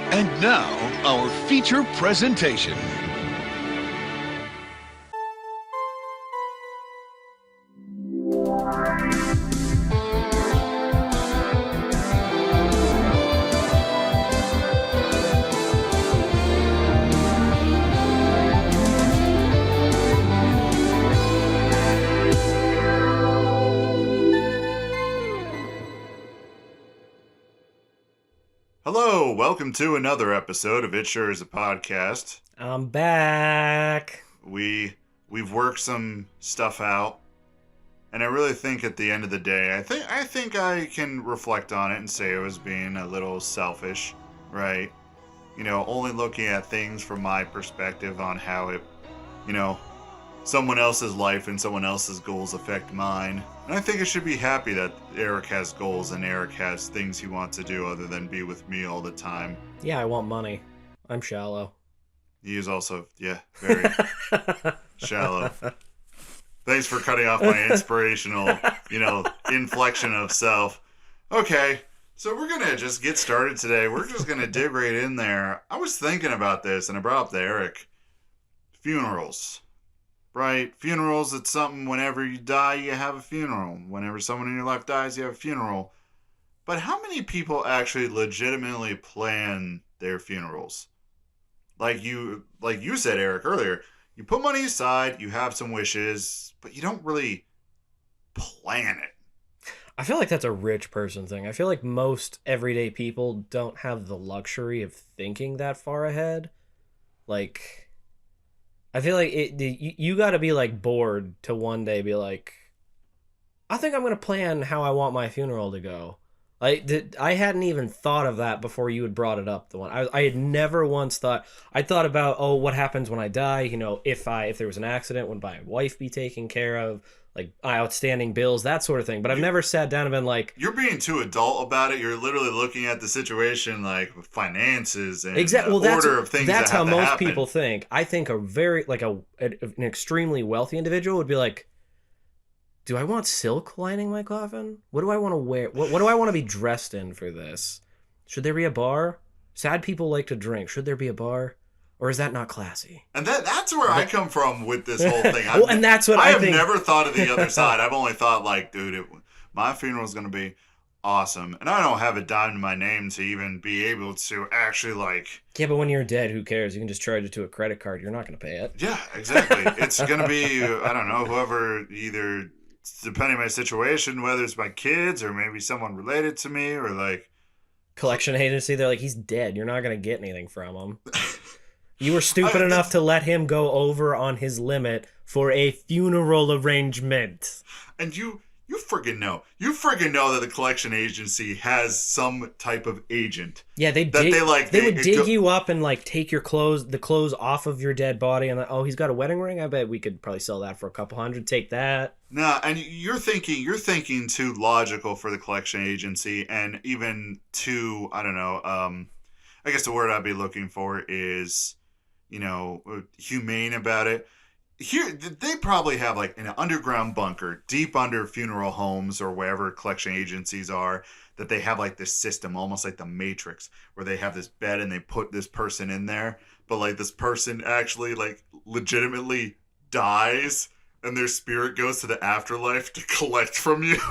And now, our feature presentation. Hello, welcome to another episode of It Sure Is a Podcast. I'm back. We've worked some stuff out, and I really think at the end of the day, I think I can reflect on it and say I was being a little selfish, right? You know, only looking at things from my perspective on how it, someone else's life and someone else's goals affect mine. And I think I should be happy that Eric has goals and Eric has things he wants to do other than be with me all the time. Yeah, I want money. I'm shallow. He is also, very shallow. Thanks for cutting off my inspirational, inflection of self. Okay, so we're going to just get started today. We're just going to dig right in there. I was thinking about this, and I brought up to Eric. Funerals. Right? Funerals, it's something whenever you die, you have a funeral. Whenever someone in your life dies, you have a funeral. But how many people actually legitimately plan their funerals? Like you said, Eric, earlier, you put money aside, you have some wishes, but you don't really plan it. I feel like that's a rich person thing. I feel like most everyday people don't have the luxury of thinking that far ahead. Like, I feel like you got to be like bored to one day be like, I think I'm going to plan how I want my funeral to go. I hadn't even thought of that before you had brought it up. The one I had never once thought. I thought about, what happens when I die? If there was an accident, would my wife be taken care of? Like outstanding bills, that sort of thing. But I've never sat down and been like, you're being too adult about it. You're literally looking at the situation like with finances and exactly. Well, order of things. That's that how have to most happen. people think. I think a very an extremely wealthy individual would be like, do I want silk lining my coffin? What do I want to wear? What do I want to be dressed in for this? Should there be a bar? Sad people like to drink. Should there be a bar? Or is that not classy? And that's where I come from with this whole thing. Well, and that's what I have think. never thought of the other side. I've only thought like, dude, my funeral is going to be awesome. And I don't have a dime to my name to even be able to actually like... Yeah, but when you're dead, who cares? You can just charge it to a credit card. You're not going to pay it. Yeah, exactly. It's going to be, I don't know, whoever either, depending on my situation, whether it's my kids or maybe someone related to me or like... Collection agency, they're like, he's dead. You're not going to get anything from him. You were stupid enough to let him go over on his limit for a funeral arrangement. And you friggin' know. You friggin' know that the collection agency has some type of agent. Yeah, they would dig you up and like take your the clothes off of your dead body and he's got a wedding ring. I bet we could probably sell that for a couple $100. Take that. Nah, and you're thinking too logical for the collection agency, and even too, I don't know. I guess the word I'd be looking for is, humane about it. Here, they probably have like an underground bunker deep under funeral homes or wherever collection agencies are, that they have like this system, almost like the Matrix, where they have this bed and they put this person in there, but like this person actually like legitimately dies and their spirit goes to the afterlife to collect from you.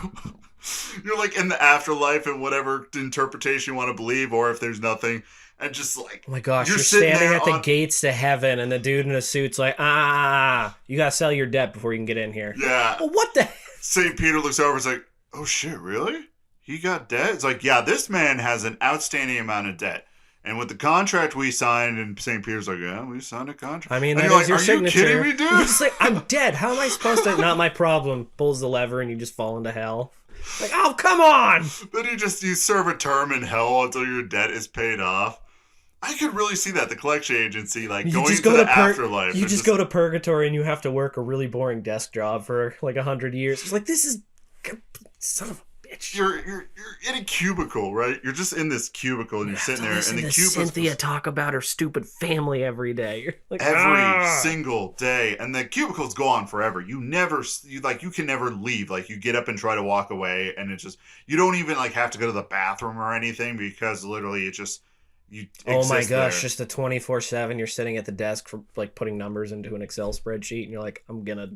You're like in the afterlife and whatever interpretation you want to believe, or if there's nothing. And just like, oh my gosh, you're standing at the gates to heaven, and the dude in a suit's like, you gotta sell your debt before you can get in here. Yeah. Well, what the? St. Peter looks over and is like, oh shit, really? He got debt? It's like, yeah, this man has an outstanding amount of debt. And with the contract we signed, and St. Peter's like, yeah, we signed a contract. I mean, and that you're is your signature. Are you kidding me, dude? You're just like, I'm dead. How am I supposed to? Not my problem. Pulls the lever, and you just fall into hell. Like, oh, come on! Then you serve a term in hell until your debt is paid off. I could really see that, the collection agency, like, going to the afterlife. You just go to purgatory and you have to work a really boring desk job for like 100 years. It's like, this is... Son of a bitch. You're in a cubicle, right? You're just in this cubicle and you're sitting there. And the cubicle. Cynthia talk about her stupid family every day. You're like, every single day. And the cubicles go on forever. You can never leave. Like, you get up and try to walk away and it's just... You don't even, like, have to go to the bathroom or anything because literally it just... you Oh my exist gosh, there. just a 24/7. You're sitting at the desk for like putting numbers into an Excel spreadsheet, and you're like, I'm gonna.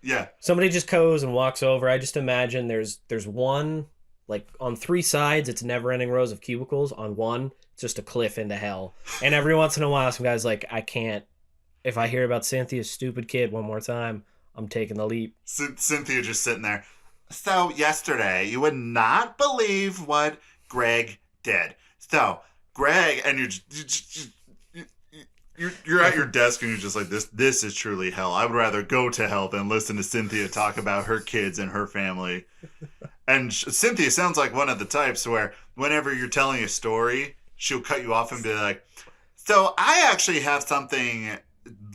Yeah. Somebody just goes and walks over. I just imagine there's one like on three sides. It's never-ending rows of cubicles. On one, it's just a cliff into hell. And every once in a while, some guy's like, I can't. If I hear about Cynthia's stupid kid one more time, I'm taking the leap. Cynthia just sitting there. So yesterday, you would not believe what Greg did. So Greg, and you're at your desk and you're just like, this is truly hell. I would rather go to hell than listen to Cynthia talk about her kids and her family. And Cynthia sounds like one of the types where whenever you're telling a story, she'll cut you off and be like, so I actually have something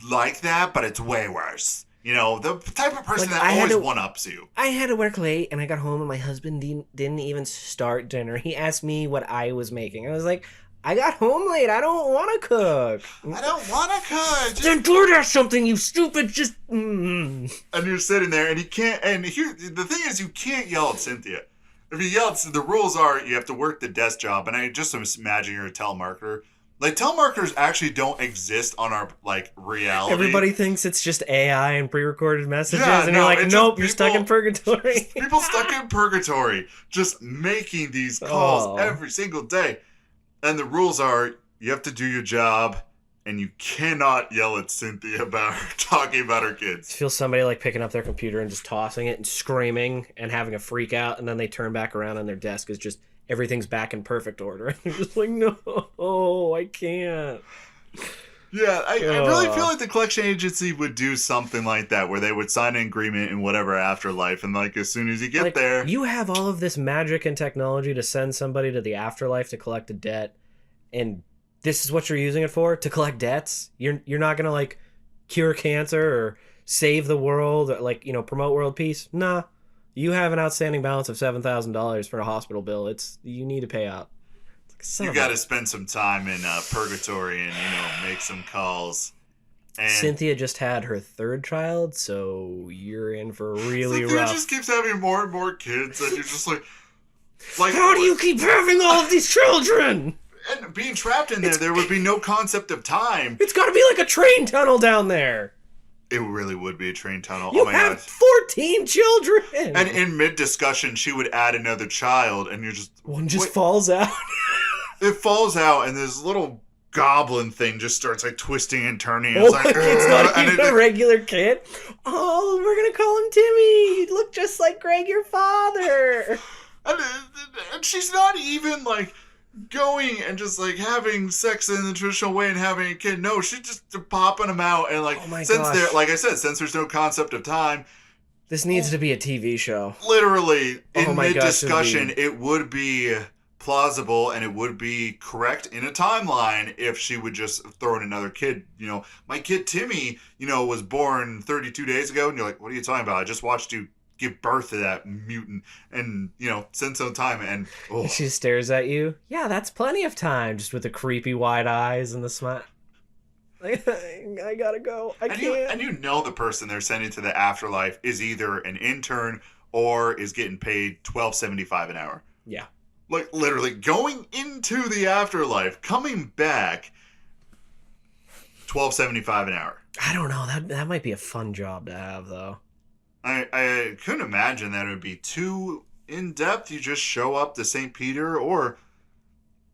like that, but it's way worse. You know, the type of person Like, that always one-ups you. I had to work late, and I got home, and my husband didn't even start dinner. He asked me what I was making. I was like, I got home late. I don't want to cook. I don't want to cook. Then DoorDash something, you stupid. Just. And you're sitting there, and you can't. And here, the thing is, you can't yell at Cynthia. If you yell, the rules are you have to work the desk job. And I just imagine you're a telemarketer. Like, telemarketers actually don't exist on our, like, reality. Everybody thinks it's just AI and pre-recorded messages, Yeah, and no, you're like, it's nope, just you're stuck in purgatory. People stuck in purgatory, just making these calls Oh. every single day. And the rules are you have to do your job, and you cannot yell at Cynthia about her talking about her kids. Feel somebody like picking up their computer and just tossing it and screaming and having a freak out, and then they turn back around and their desk is just everything's back in perfect order. And they're just like, no, I can't. Yeah, I really feel like the collection agency would do something like that, where they would sign an agreement in whatever afterlife, and like as soon as you get Like, there, you have all of this magic and technology to send somebody to the afterlife to collect a debt, and this is what you're using it for, to collect debts. You're not gonna like cure cancer or save the world or like, you know, promote world peace. Nah, you have an outstanding balance of $7,000 for a hospital bill. You need to pay out. you got to spend some time in purgatory and make some calls. And Cynthia just had her third child, so you're in for really Cynthia rough. just keeps having more and more kids, and you're just like, How do you keep having all of these children? And being trapped in there would be no concept of time. It's got to be like a train tunnel down there. It really would be a train tunnel. You oh my have gosh. 14 children. And in mid-discussion, she would add another child, and you're just... One just falls out. It falls out, and this little goblin thing just starts, like, twisting and turning. And Oh, it's like... it's not and even a regular kid. Oh, we're going to call him Timmy. You look just like Greg, your father. And she's not even, like... going and just like having sex in the traditional way and having a kid. No, she's just popping them out and like like I said, since there's no concept of time, this needs to be a TV show. Literally in mid gosh, discussion, it would be plausible and it would be correct in a timeline if she would just throw in another kid. You know, my kid Timmy, was born 32 days ago, and you're like, what are you talking about? I just watched you give birth to that mutant, and since some time, and she stares at you. Yeah, that's plenty of time, just with the creepy wide eyes and the smile. I gotta go. I can't. And the person they're sending to the afterlife is either an intern or is getting paid $12.75 an hour. Yeah, like literally going into the afterlife, coming back, $12.75 an hour. I don't know. That might be a fun job to have, though. I couldn't imagine that it would be too in-depth. You just show up to St. Peter, or...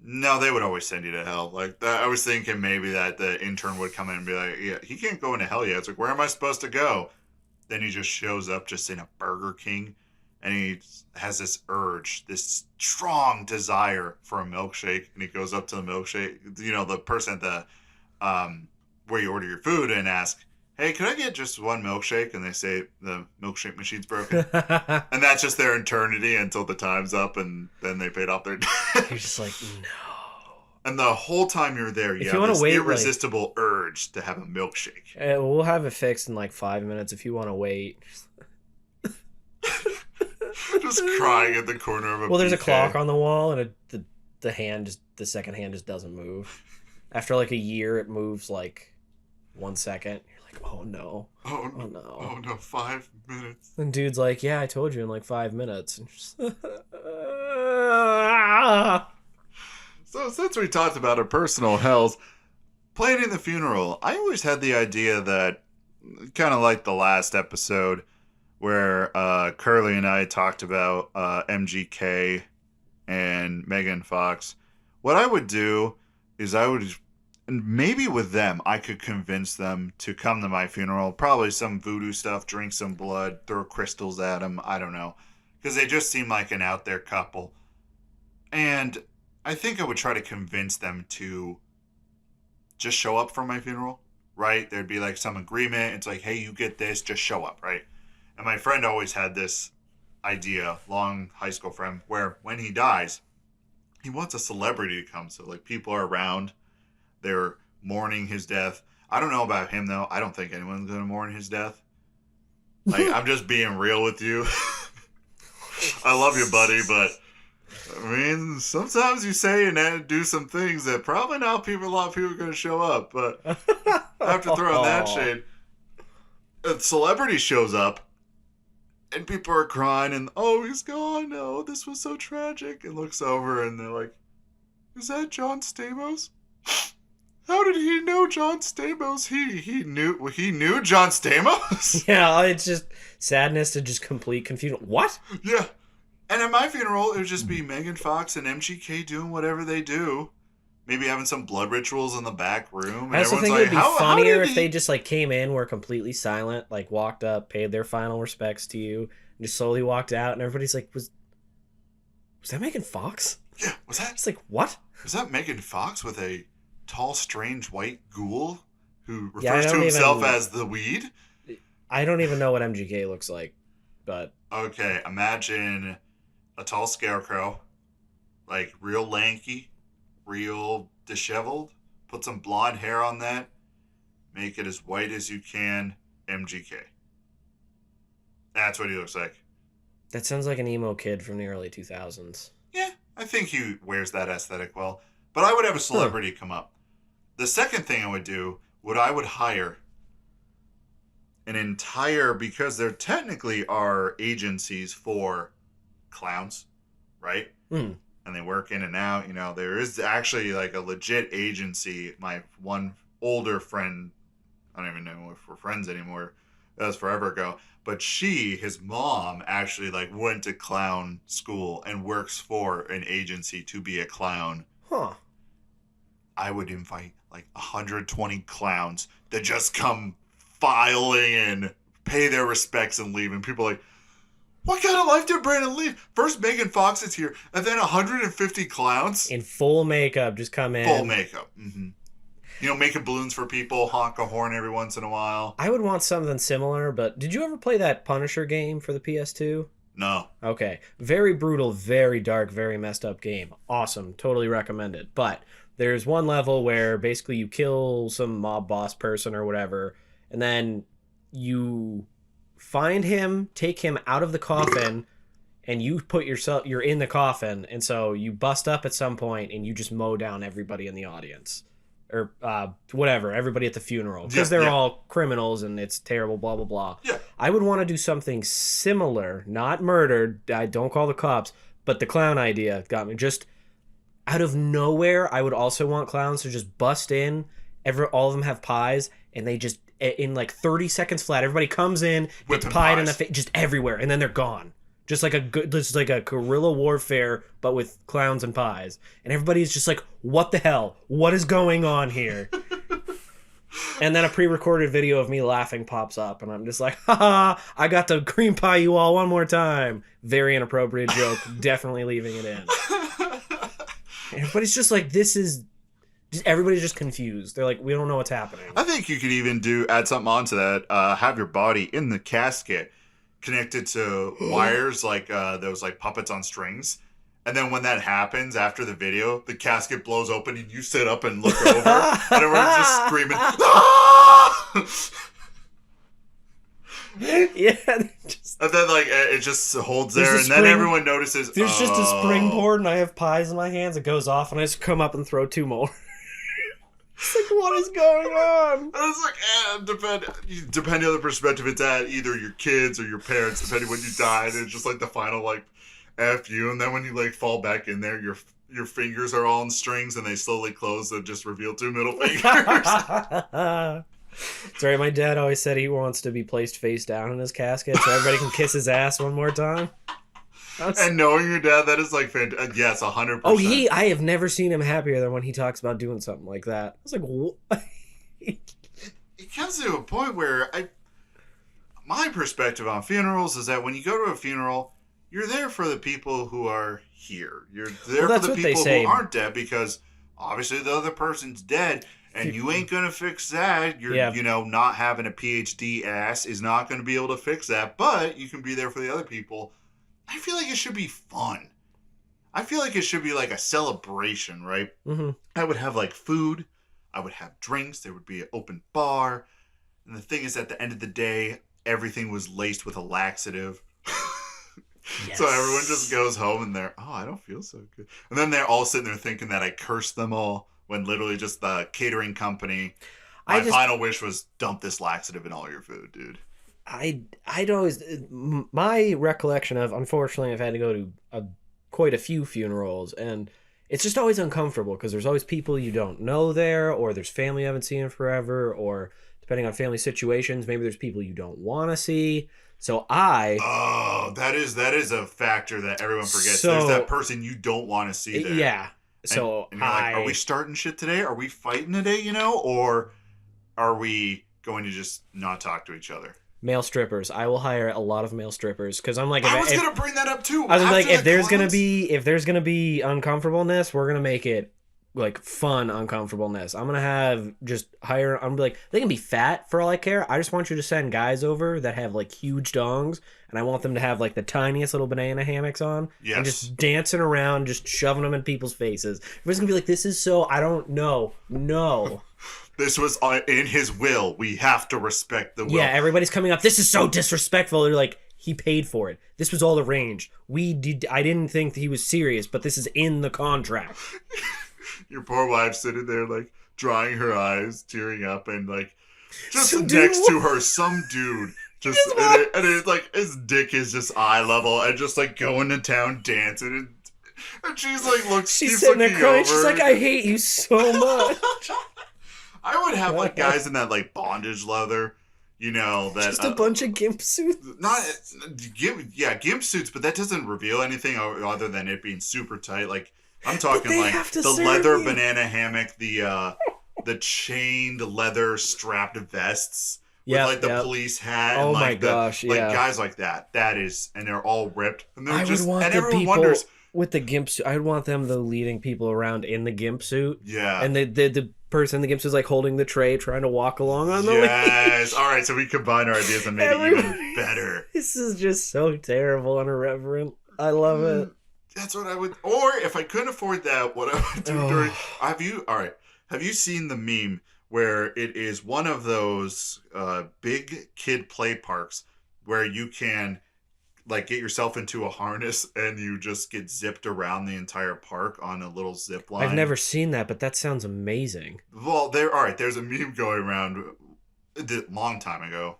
No, they would always send you to hell. Like, I was thinking maybe that the intern would come in and be like, yeah, he can't go into hell yet. It's like, where am I supposed to go? Then he just shows up just in a Burger King, and he has this urge, this strong desire for a milkshake, and he goes up to the milkshake, the person at the, where you order your food, and ask, hey, can I get just one milkshake? And they say the milkshake machine's broken. And that's just their eternity until the time's up, and then they paid off their debt. You're just like, no. And the whole time you're there, you have this irresistible urge to have a milkshake. We'll have it fixed in like 5 minutes if you want to wait. Just crying at the corner of a there's a BK. clock on the wall, and the second hand just doesn't move. After like a year, it moves like 1 second. Oh no. Oh no. Oh no, 5 minutes. And dude's like, yeah, I told you in like 5 minutes. And So since we talked about our personal hells, planning the funeral, I always had the idea that, kind of like the last episode, where Curly and I talked about MGK and Megan Fox. What I would do is and maybe with them, I could convince them to come to my funeral. Probably some voodoo stuff, drink some blood, throw crystals at them. I don't know. Because they just seem like an out there couple. And I think I would try to convince them to just show up for my funeral, right? There'd be like some agreement. It's like, hey, you get this, just show up, right? And my friend always had this idea, long high school friend, where when he dies, he wants a celebrity to come. So like people are around, they're mourning his death. I don't know about him though. I don't think anyone's going to mourn his death. Like, I'm just being real with you. I love you, buddy, but I mean, sometimes you say and do some things that probably not a lot of people are going to show up. But after throwing that shade, a celebrity shows up, and people are crying, and oh, he's gone. Oh, this was so tragic. And looks over, and they're like, "Is that John Stamos? How did he know John Stamos? He knew John Stamos." Yeah, it's just sadness to just complete confusion. What? Yeah. And at my funeral, it would just be Megan Fox and MGK doing whatever they do. Maybe having some blood rituals in the back room. And I also think like, it'd be funnier if they just like came in, were completely silent, like walked up, paid their final respects to you, and just slowly walked out, and everybody's like, was that Megan Fox? Yeah, was that? It's like, what? Was that Megan Fox with a tall, strange white ghoul who refers to himself as the weed? I don't even know what MGK looks like, but... Okay, imagine a tall scarecrow, like real lanky, real disheveled. Put some blonde hair on that. Make it as white as you can. MGK. That's what he looks like. That sounds like an emo kid from the early 2000s. Yeah, I think he wears that aesthetic well. But I would have a celebrity come up. The second thing I would do, I would hire an entire, because there technically are agencies for clowns, right? Mm. And they work in and out. You know, there is actually like a legit agency. My one older friend, I don't even know if we're friends anymore. That was forever ago. But his mom actually like went to clown school and works for an agency to be a clown. Huh. I would invite like 120 clowns that just come filing in, pay their respects and leave. And people are like, what kind of life did Brandon leave? First Megan Fox is here, and then 150 clowns. In full makeup, just come in. Full makeup. Mm-hmm. You know, making balloons for people, honk a horn every once in a while. I would want something similar, but did you ever play that Punisher game for the PS2? No. Okay. Very brutal, very dark, very messed up game. Awesome. Totally recommend it. But there's one level where basically you kill some mob boss person or whatever, and then you find him, take him out of the coffin, and you're in the coffin, and so you bust up at some point and you just mow down everybody in the audience. Or whatever, everybody at the funeral. Because they're all criminals and it's terrible, blah, blah, blah. Yeah. I would want to do something similar, not murdered, I don't call the cops, but the clown idea got me. Just out of nowhere, I would also want clowns to just bust in. All of them have pies, and they just, in like 30 seconds flat, everybody comes in, gets pied in the face, just everywhere, and then they're gone. Just like a guerrilla warfare, but with clowns and pies. And everybody's just like, what the hell? What is going on here? And then a pre-recorded video of me laughing pops up, and I'm just like, haha, I got to cream pie you all one more time. Very inappropriate joke. Definitely leaving it in. And everybody's just like, everybody's just confused. They're like, we don't know what's happening. I think you could even add something onto that. Have your body in the casket connected to wires, like those like puppets on strings. And then when that happens after the video, the casket blows open and you sit up and look over and everyone's just screaming. Ah! Yeah. And then like it just holds there, and then everyone notices. There's just a springboard, and I have pies in my hands. It goes off, and I just come up and throw two more. It's like, what is going on? And it's like, depending on the perspective it's at, either your kids or your parents, depending when you die, and it's just like the final like F you, and then when you like fall back in there, your fingers are all in strings and they slowly close and just reveal 2 middle fingers. Sorry, my dad always said he wants to be placed face down in his casket so everybody can kiss his ass one more time. And knowing your dad, that is like fantastic. Yes, 100%. Oh, I have never seen him happier than when he talks about doing something like that. I was like, what? It comes to a point where my perspective on funerals is that when you go to a funeral, you're there for the people who are here. You're there for the people who aren't dead, because obviously the other person's dead and you ain't going to fix that. You're, not having a PhD ass is not going to be able to fix that, but you can be there for the other people. I feel like it should be fun. I feel like it should be like a celebration, right? Mm-hmm. I would have like food. I would have drinks. There would be an open bar. And the thing is, at the end of the day, everything was laced with a laxative. Yes. So everyone just goes home and I don't feel so good. And then they're all sitting there thinking that I cursed them all, when literally just the catering company. My final wish was dump this laxative in all your food, dude. I'd always, my recollection of, unfortunately, I've had to go to quite a few funerals, and it's just always uncomfortable because there's always people you don't know there, or there's family you haven't seen in forever, or depending on family situations, maybe there's people you don't want to see. So that is a factor that everyone forgets. There's that person you don't want to see there. Yeah. So and you're like, are we starting shit today? Are we fighting today? Or are we going to just not talk to each other? Male strippers. I will hire a lot of male strippers because I'm like, I was gonna bring that up too. I was like, if there's gonna be uncomfortableness, we're gonna make it like fun uncomfortableness. I'm gonna have I'm gonna be like, they can be fat for all I care. I just want you to send guys over that have like huge dongs, and I want them to have like the tiniest little banana hammocks on, and just dancing around, just shoving them in people's faces. Everybody's gonna be like, this is so, I don't know, no. This was in his will. We have to respect the will. Yeah, everybody's coming up. This is so disrespectful. They're like, he paid for it. This was all arranged. I didn't think that he was serious, but this is in the contract. Your poor wife sitting there, like, drying her eyes, tearing up, and, like, just next to her, some dude. And it's like, his dick is just eye level, and just, like, going to town dancing. And she's, like, she's sitting there crying. She's like, I hate you so much. I would have, like, guys in that, like, bondage leather, that... Just a bunch of gimp suits? Gimp suits, but that doesn't reveal anything other than it being super tight. Like, I'm talking, like, the leather banana hammock, the chained leather strapped vests with, like, the police hat. Oh, and, like, my gosh, like, guys like that. That is... And they're all ripped. And they're would want the people... With the gimp suit, I'd want them though leading people around in the gimp suit. Yeah. And the person in the gimp suit is like holding the tray, trying to walk along on the Yes. All right, so we combine our ideas and made it even better. This is just so terrible and irreverent. I love it. That's what I would... Or if I couldn't afford that, what I would do during... Have you seen the meme where it is one of those big kid play parks where you can... like get yourself into a harness and you just get zipped around the entire park on a little zip line? I've never seen that, but that sounds amazing. Well, there's a meme going around a long time ago.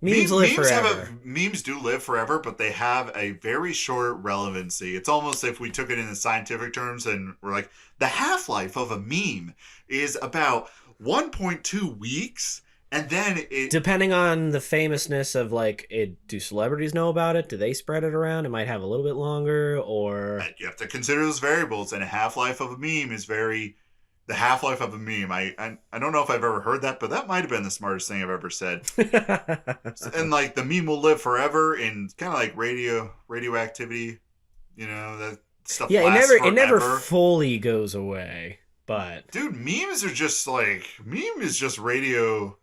Memes live forever. Memes do live forever, but they have a very short relevancy. It's almost if we took it in the scientific terms and we're like, the half-life of a meme is about 1.2 weeks. And then depending on the famousness of like do celebrities know about it? Do they spread it around? It might have a little bit longer, or you have to consider those variables. And a half-life of a meme is the half-life of a meme. I don't know if I've ever heard that, but that might have been the smartest thing I've ever said. And like the meme will live forever in kind of like radioactivity, that stuff. Yeah, lasts it never fully goes away. But dude, memes are just like is just radio.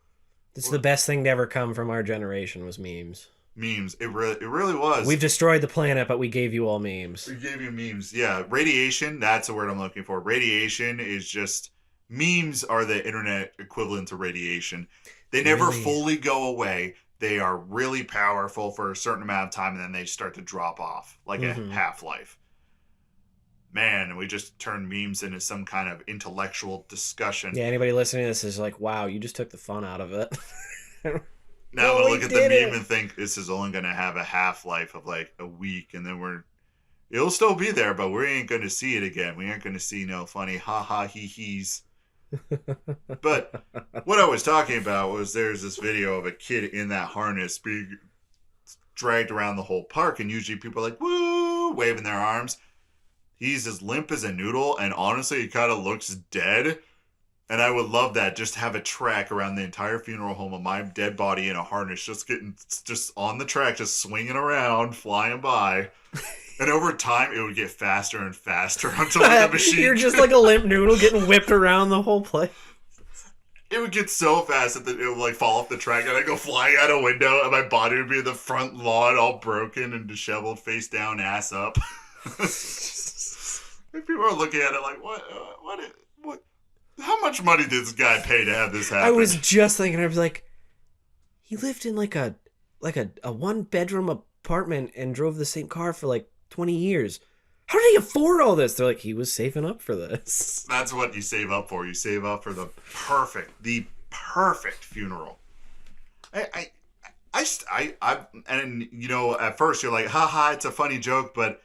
It's the best thing to ever come from our generation was memes. Memes. It really was. We've destroyed the planet, but we gave you all memes. We gave you memes. Yeah. Radiation, that's the word I'm looking for. Radiation is just... Memes are the internet equivalent to radiation. They never fully go away. They are really powerful for a certain amount of time, and then they start to drop off. Like a half-life. Man, we just turned memes into some kind of intellectual discussion. Yeah, anybody listening to this is like, wow, you just took the fun out of it. Now we look at the meme and think this is only going to have a half-life of like a week, and then we're It'll still be there, but we ain't going to see it again. We aren't going to see no funny ha-ha he-he's. But what I was talking about was there's this video of a kid in that harness being dragged around the whole park, and usually people are like, woo, waving their arms. He's as limp as a noodle, and honestly, he kind of looks dead. And I would love that, just have a track around the entire funeral home of my dead body in a harness, just on the track, just swinging around, flying by. And over time, it would get faster and faster until the machine... You're just like a limp noodle getting whipped around the whole place. It would get so fast that it would like fall off the track, and I'd go flying out a window, and my body would be in the front lawn, all broken and disheveled, face down, ass up. And people are looking at it like, what? How much money did this guy pay to have this happen? I was just thinking, I was like, he lived in like a 1-bedroom apartment and drove the same car for like 20 years. How did he afford all this? They're like, he was saving up for this. That's what you save up for. You save up for the perfect funeral. And you know, at first you're like, haha, it's a funny joke, but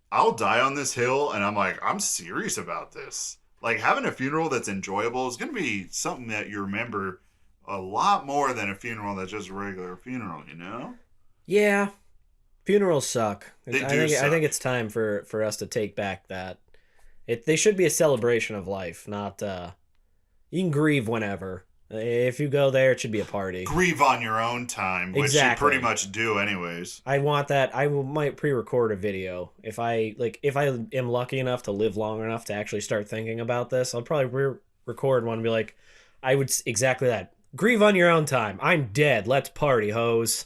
I'll die on this hill, and I'm like, I'm serious about this. Like, having a funeral that's enjoyable is going to be something that you remember a lot more than a funeral that's just a regular funeral, you know? Yeah. Funerals suck. I think it's time for us to take back that. They should be a celebration of life, not... you can grieve whenever. If you go there, it should be a party. Grieve on your own time, which you pretty much do anyways. I want that. Might pre-record a video. If I am lucky enough to live long enough to actually start thinking about this, I'll probably record one and be like, I would exactly that. Grieve on your own time. I'm dead. Let's party, hoes.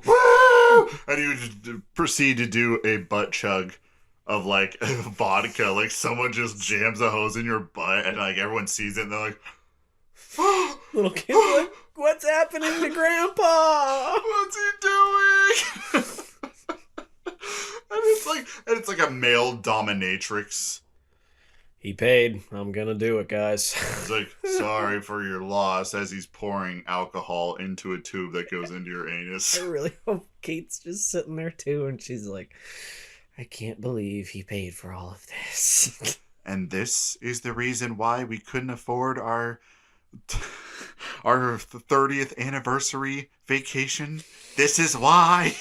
Woo! And you just proceed to do a butt chug of like vodka. Like someone just jams a hose in your butt, and like everyone sees it, and they're like, little kid, like, what's happening to Grandpa? What's he doing? and it's like a male dominatrix. He paid. I'm gonna do it, guys. He's like, sorry for your loss, as he's pouring alcohol into a tube that goes into your anus. I really hope Kate's just sitting there too, and she's like, I can't believe he paid for all of this. And this is the reason why we couldn't afford our 30th anniversary vacation. This is why.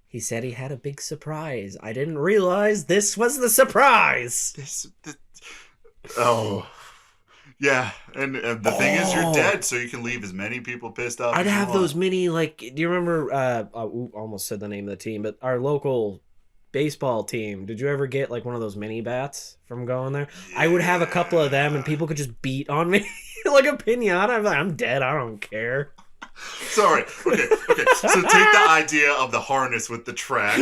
He said he had a big surprise. I didn't realize this was the surprise. Yeah, and the thing is, you're dead, so you can leave as many people pissed off. I'd have those mini, like, do you remember? Almost said the name of the team, but our local baseball team. Did you ever get like one of those mini bats from going there? Yeah. I would have a couple of them, and people could just beat on me like a pinata. I'm like, I'm dead. I don't care. Sorry. Okay. So take the idea of the harness with the track.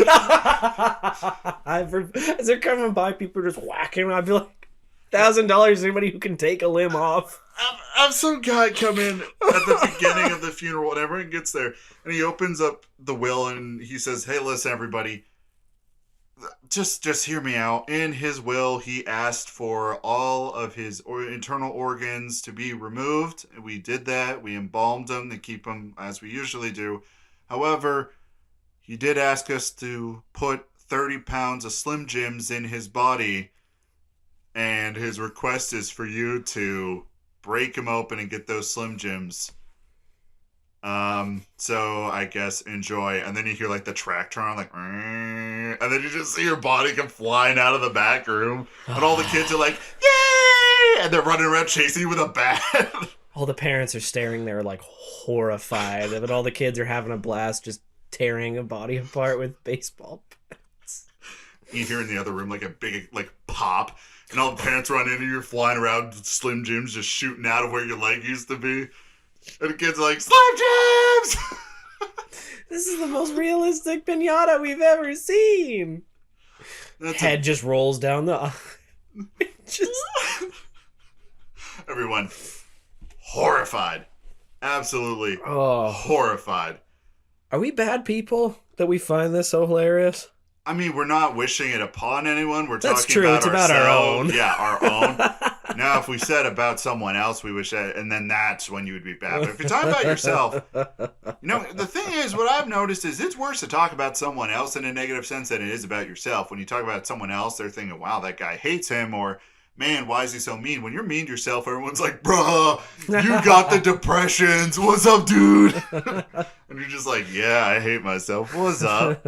As they're coming by, people are just whacking. I'd be like, $1,000 anybody who can take a limb off. Have some guy come in at the beginning of the funeral, and everyone gets there, and he opens up the will, and he says, "Hey, listen, everybody. Just hear me out. In his will, he asked for all of his internal organs to be removed. We did that. We embalmed them to keep them as we usually do. However, he did ask us to put 30 pounds of Slim Jims in his body, and his request is for you to break him open and get those Slim Jims. So I guess enjoy." And then you hear like the track turn on, like, and then you just see your body come flying out of the back room, and all the kids are like, "Yay!" And they're running around chasing you with a bat. All the parents are staring there like horrified, but all the kids are having a blast just tearing a body apart with baseball bats. You hear in the other room like a big like pop, and all the parents run in, and you're flying around with Slim Jims just shooting out of where your leg used to be. And the kids are like, "Slim Jims!" This is the most realistic pinata we've ever seen. Head just rolls down the... Everyone horrified. Absolutely horrified. Are we bad people that we find this so hilarious? I mean, we're not wishing it upon anyone. We're That's talking true. about it's about our own. Yeah, our own. Now, if we said about someone else, we wish that, and then that's when you would be bad. But if you're talking about yourself, the thing is, what I've noticed is it's worse to talk about someone else in a negative sense than it is about yourself. When you talk about someone else, they're thinking, wow, that guy hates him, or man, why is he so mean? When you're mean to yourself, everyone's like, bruh, you got the depressions. What's up, dude? And you're just like, yeah, I hate myself. What's up?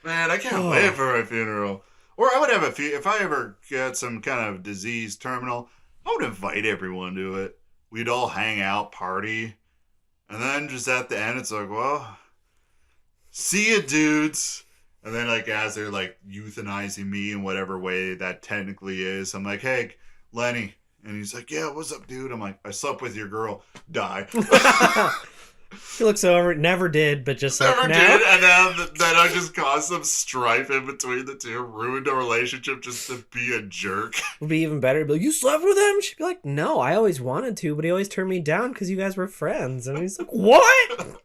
Man, I can't wait for my funeral. Or I would have if I ever get some kind of disease terminal, I would invite everyone to it. We'd all hang out, party. And then just at the end, it's like, well, see ya, dudes. And then, like, as they're, like, euthanizing me in whatever way that technically is, I'm like, hey, Lenny. And he's like, yeah, what's up, dude? I'm like, I slept with your girl. Die. He looks over, never did, but just never like, did, and then I just caused some strife in between the two, ruined a relationship just to be a jerk. Would be even better. He'd be like, you slept with him? She'd be like, no, I always wanted to, but he always turned me down because you guys were friends. And he's like, what?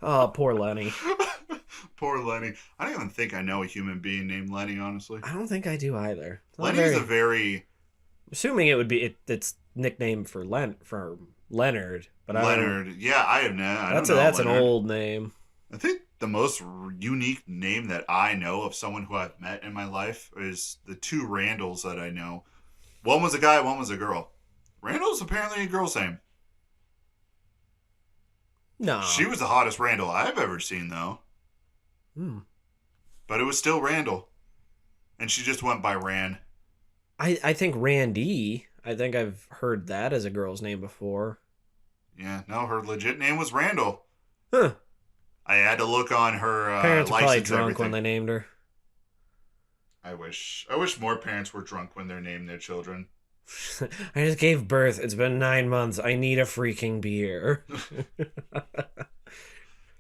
Oh, poor Lenny. Poor Lenny. I don't even think I know a human being named Lenny, honestly. I don't think I do either. Lenny's a very... Assuming it would be it's nickname for Leonard, but Leonard. Yeah, I have no. That's an old name. I think the most unique name that I know of someone who I've met in my life is the two Randalls that I know. One was a guy, one was a girl. Randall's apparently a girl's name. No. She was the hottest Randall I've ever seen, though. But it was still Randall. And she just went by Ran. I think Randy. I think I've heard that as a girl's name before. Yeah, no, her legit name was Randall. Huh. I had to look on her parents were probably license. Drunk when they named her. I wish more parents were drunk when they named their children. I just gave birth. It's been 9 months. I need a freaking beer.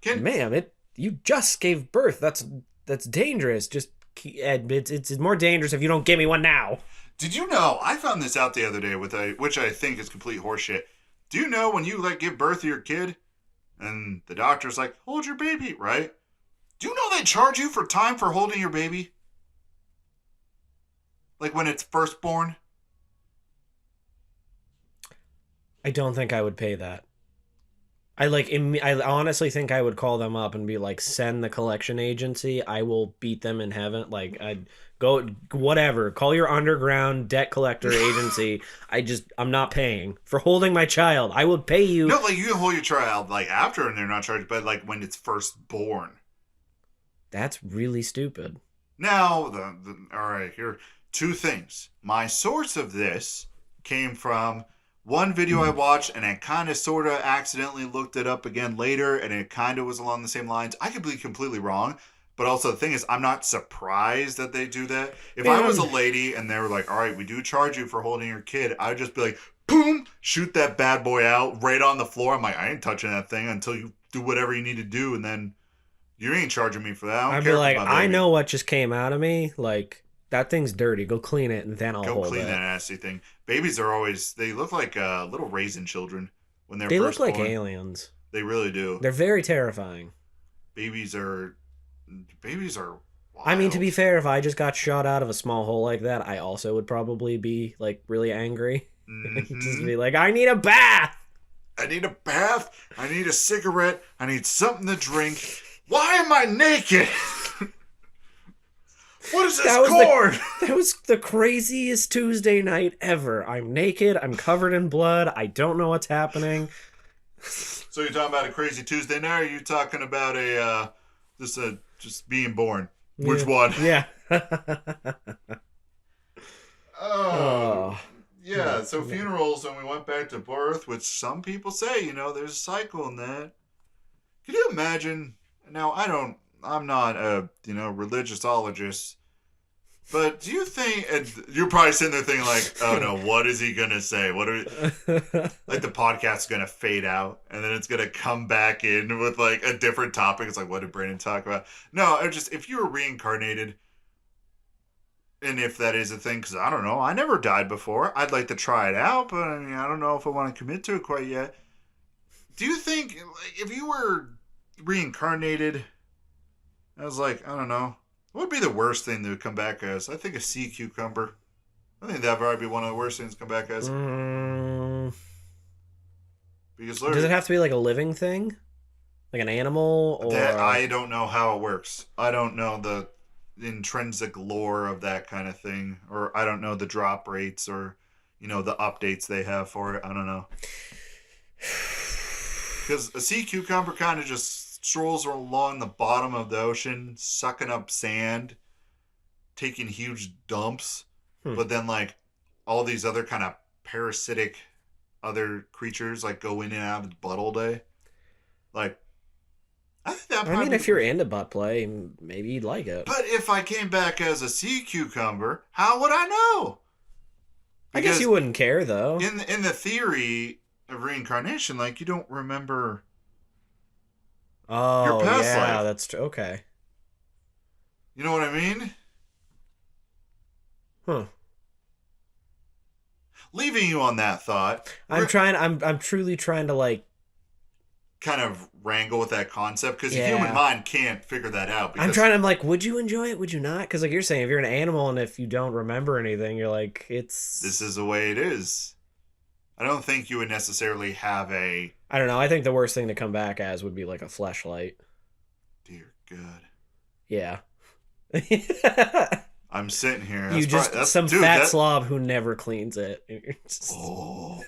Ma'am, you just gave birth. That's dangerous. Just it's more dangerous if you don't give me one now. Did you know? I found this out the other day which I think is complete horseshit. Do you know when you give birth to your kid, and the doctor's like, hold your baby, right? Do you know they charge you for time for holding your baby? Like when it's first born? I don't think I would pay that. I honestly think I would call them up and be like, send the collection agency. I will beat them in heaven. Like, I'd go, whatever. Call your underground debt collector agency. I'm not paying for holding my child. I will pay you. No, you can hold your child after and they're not charged, but when it's first born. That's really stupid. Now, all right, here, two things. My source of this came from one video I watched, and I kind of sort of accidentally looked it up again later, and it kind of was along the same lines. I could be completely wrong, but also the thing is, I'm not surprised that they do that. If I was a lady and they were like, all right, we do charge you for holding your kid, I would just be like, boom, shoot that bad boy out right on the floor. I'm like, I ain't touching that thing until you do whatever you need to do, and then you ain't charging me for that. I'd be like, I know what just came out of me. Like, that thing's dirty. Go clean it, and then I'll hold it. Go clean that nasty thing. Babies are always, they look like little raisin children when they're first born. They look like aliens. They really do. They're very terrifying. Babies are wild. I mean, to be fair, if I just got shot out of a small hole like that, I also would probably be, really angry. Mm-hmm. Just be like, I need a bath! I need a bath. I need a cigarette. I need something to drink. Why am I naked? What is this cord? That was the craziest Tuesday night ever. I'm naked. I'm covered in blood. I don't know what's happening. So you're talking about a crazy Tuesday night, or are you talking about just being born? Yeah. Which one? Yeah. Oh. Yeah, so funerals, and we went back to birth, which some people say, there's a cycle in that. Can you imagine? Now, I'm not a, religiosologist, but do you think, and you're probably sitting there thinking oh no, what is he going to say? The podcast's going to fade out, and then it's going to come back in with a different topic. It's like, what did Brandon talk about? No, if you were reincarnated, and if that is a thing, because I don't know, I never died before. I'd like to try it out, but I don't know if I want to commit to it quite yet. Do you think, if you were reincarnated as I don't know, What would be the worst thing to come back as? I think a sea cucumber. I think that'd probably be one of the worst things to come back as. Because does it have to be like a living thing? Like an animal? Or that, I don't know how it works. I don't know the intrinsic lore of that kind of thing. Or I don't know the drop rates or, the updates they have for it. I don't know. Because a sea cucumber kind of just strolls along the bottom of the ocean, sucking up sand, taking huge dumps. But then, like, all these other kind of parasitic other creatures, like, go in and out of its butt all day. Like, I mean, if you're into butt play, maybe you'd like it. But if I came back as a sea cucumber, how would I know? Because I guess you wouldn't care, though. In the theory of reincarnation, like, you don't remember your past life. That's true. Okay. You know what I mean? Huh. Leaving you on that thought. I'm truly trying to, like, kind of wrangle with that concept because the human mind can't figure that out. I'm like, would you enjoy it? Would you not? Because, like you're saying, if you're an animal and if you don't remember anything, you're like, this is the way it is. I don't think you would necessarily have a... I don't know. I think the worst thing to come back as would be like a fleshlight. Dear God. Yeah. I'm sitting here. Fat slob who never cleans it.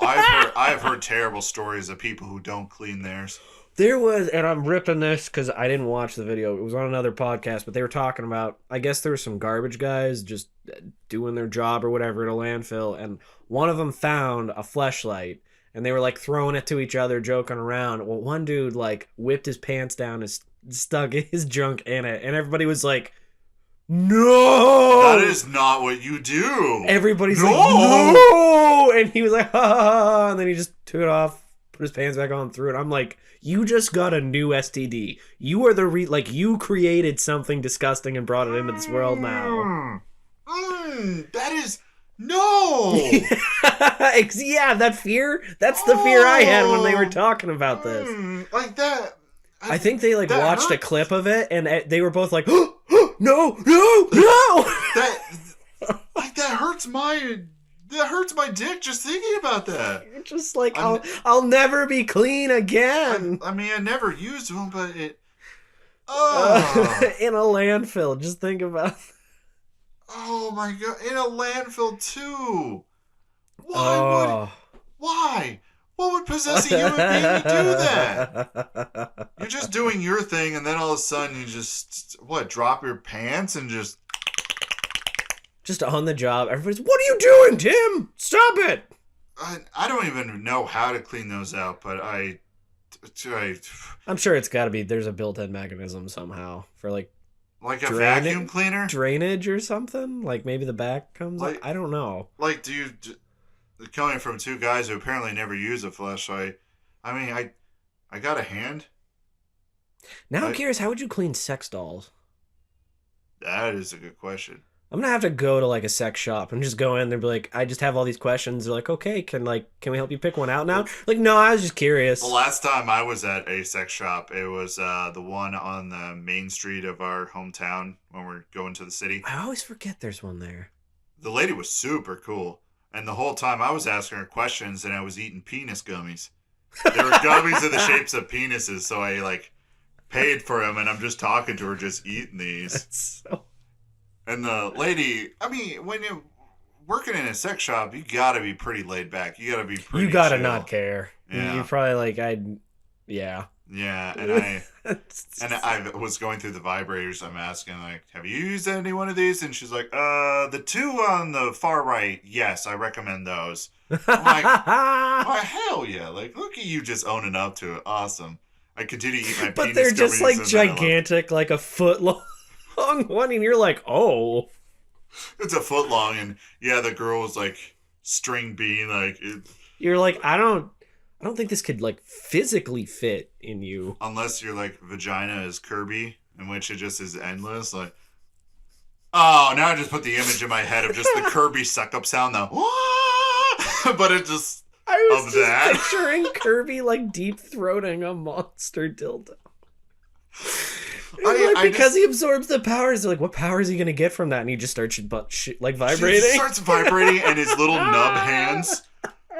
I've heard terrible stories of people who don't clean theirs. There was, and I'm ripping this because I didn't watch the video. It was on another podcast, but they were talking about, I guess there were some garbage guys just doing their job or whatever at a landfill, and one of them found a fleshlight, and they were like throwing it to each other, joking around. Well, one dude like whipped his pants down and stuck his junk in it, and everybody was like, no! That is not what you do! Everybody's like, no! And he was like, ha ha ha, and then he just took it off, put his pants back on, threw it. I'm like, you just got a new STD. You are you created something disgusting and brought it into this world now. That is, no! Yeah, that fear, that's the fear I had when they were talking about this. Like that. I think they like watched a clip of it and they were both like, no, no, no! That hurts my dick just thinking about that. You're just like, I'll never be clean again. I mean, I never used them, but it... in a landfill, just think about... Oh my God, in a landfill too. Why? What would possess a human being to do that? You're just doing your thing, and then all of a sudden you just, drop your pants and just... Just on the job. Everybody's, what are you doing, Tim? Stop it! I don't even know how to clean those out, but I'm sure it's got to be, there's a built-in mechanism somehow for like a vacuum cleaner? Drainage or something? Like maybe the back comes up? I don't know. Like, coming from two guys who apparently never use a flashlight, I mean, I got a hand. Now I'm curious, how would you clean sex dolls? That is a good question. I'm gonna have to go to like a sex shop and just go in there and be like, I just have all these questions. They're like, okay, can we help you pick one out now? Like, no, I was just curious. The last time I was at a sex shop, it was the one on the main street of our hometown when we're going to the city. I always forget there's one there. The lady was super cool. And the whole time I was asking her questions and I was eating penis gummies. There were gummies in the shapes of penises, so I like paid for them and I'm just talking to her, just eating these. And the lady, I mean, when you're working in a sex shop, you gotta be pretty laid back. You gotta be pretty You gotta chill. Not care. Yeah. You're probably like, yeah. Yeah, and I was going through the vibrators. I'm asking, like, have you used any one of these? And she's like, the two on the far right, yes, I recommend those. I'm like, oh, hell yeah. Like, look at you just owning up to it. Awesome. I continue to eat my penis. But they're just like gigantic, like a foot long one, and you're like, oh. It's a foot long, and yeah, the girl was like string bean, like it. You're like, I don't think this could like physically fit in you. Unless your like vagina is Kirby, in which it just is endless. Like, oh, now I just put the image in my head of just the Kirby suck up sound though. But it just I was just picturing Kirby like deep throating a monster dildo. Because he absorbs the powers. They're like, what power is he gonna get from that? And he just starts vibrating. He starts vibrating, and his little nub hands,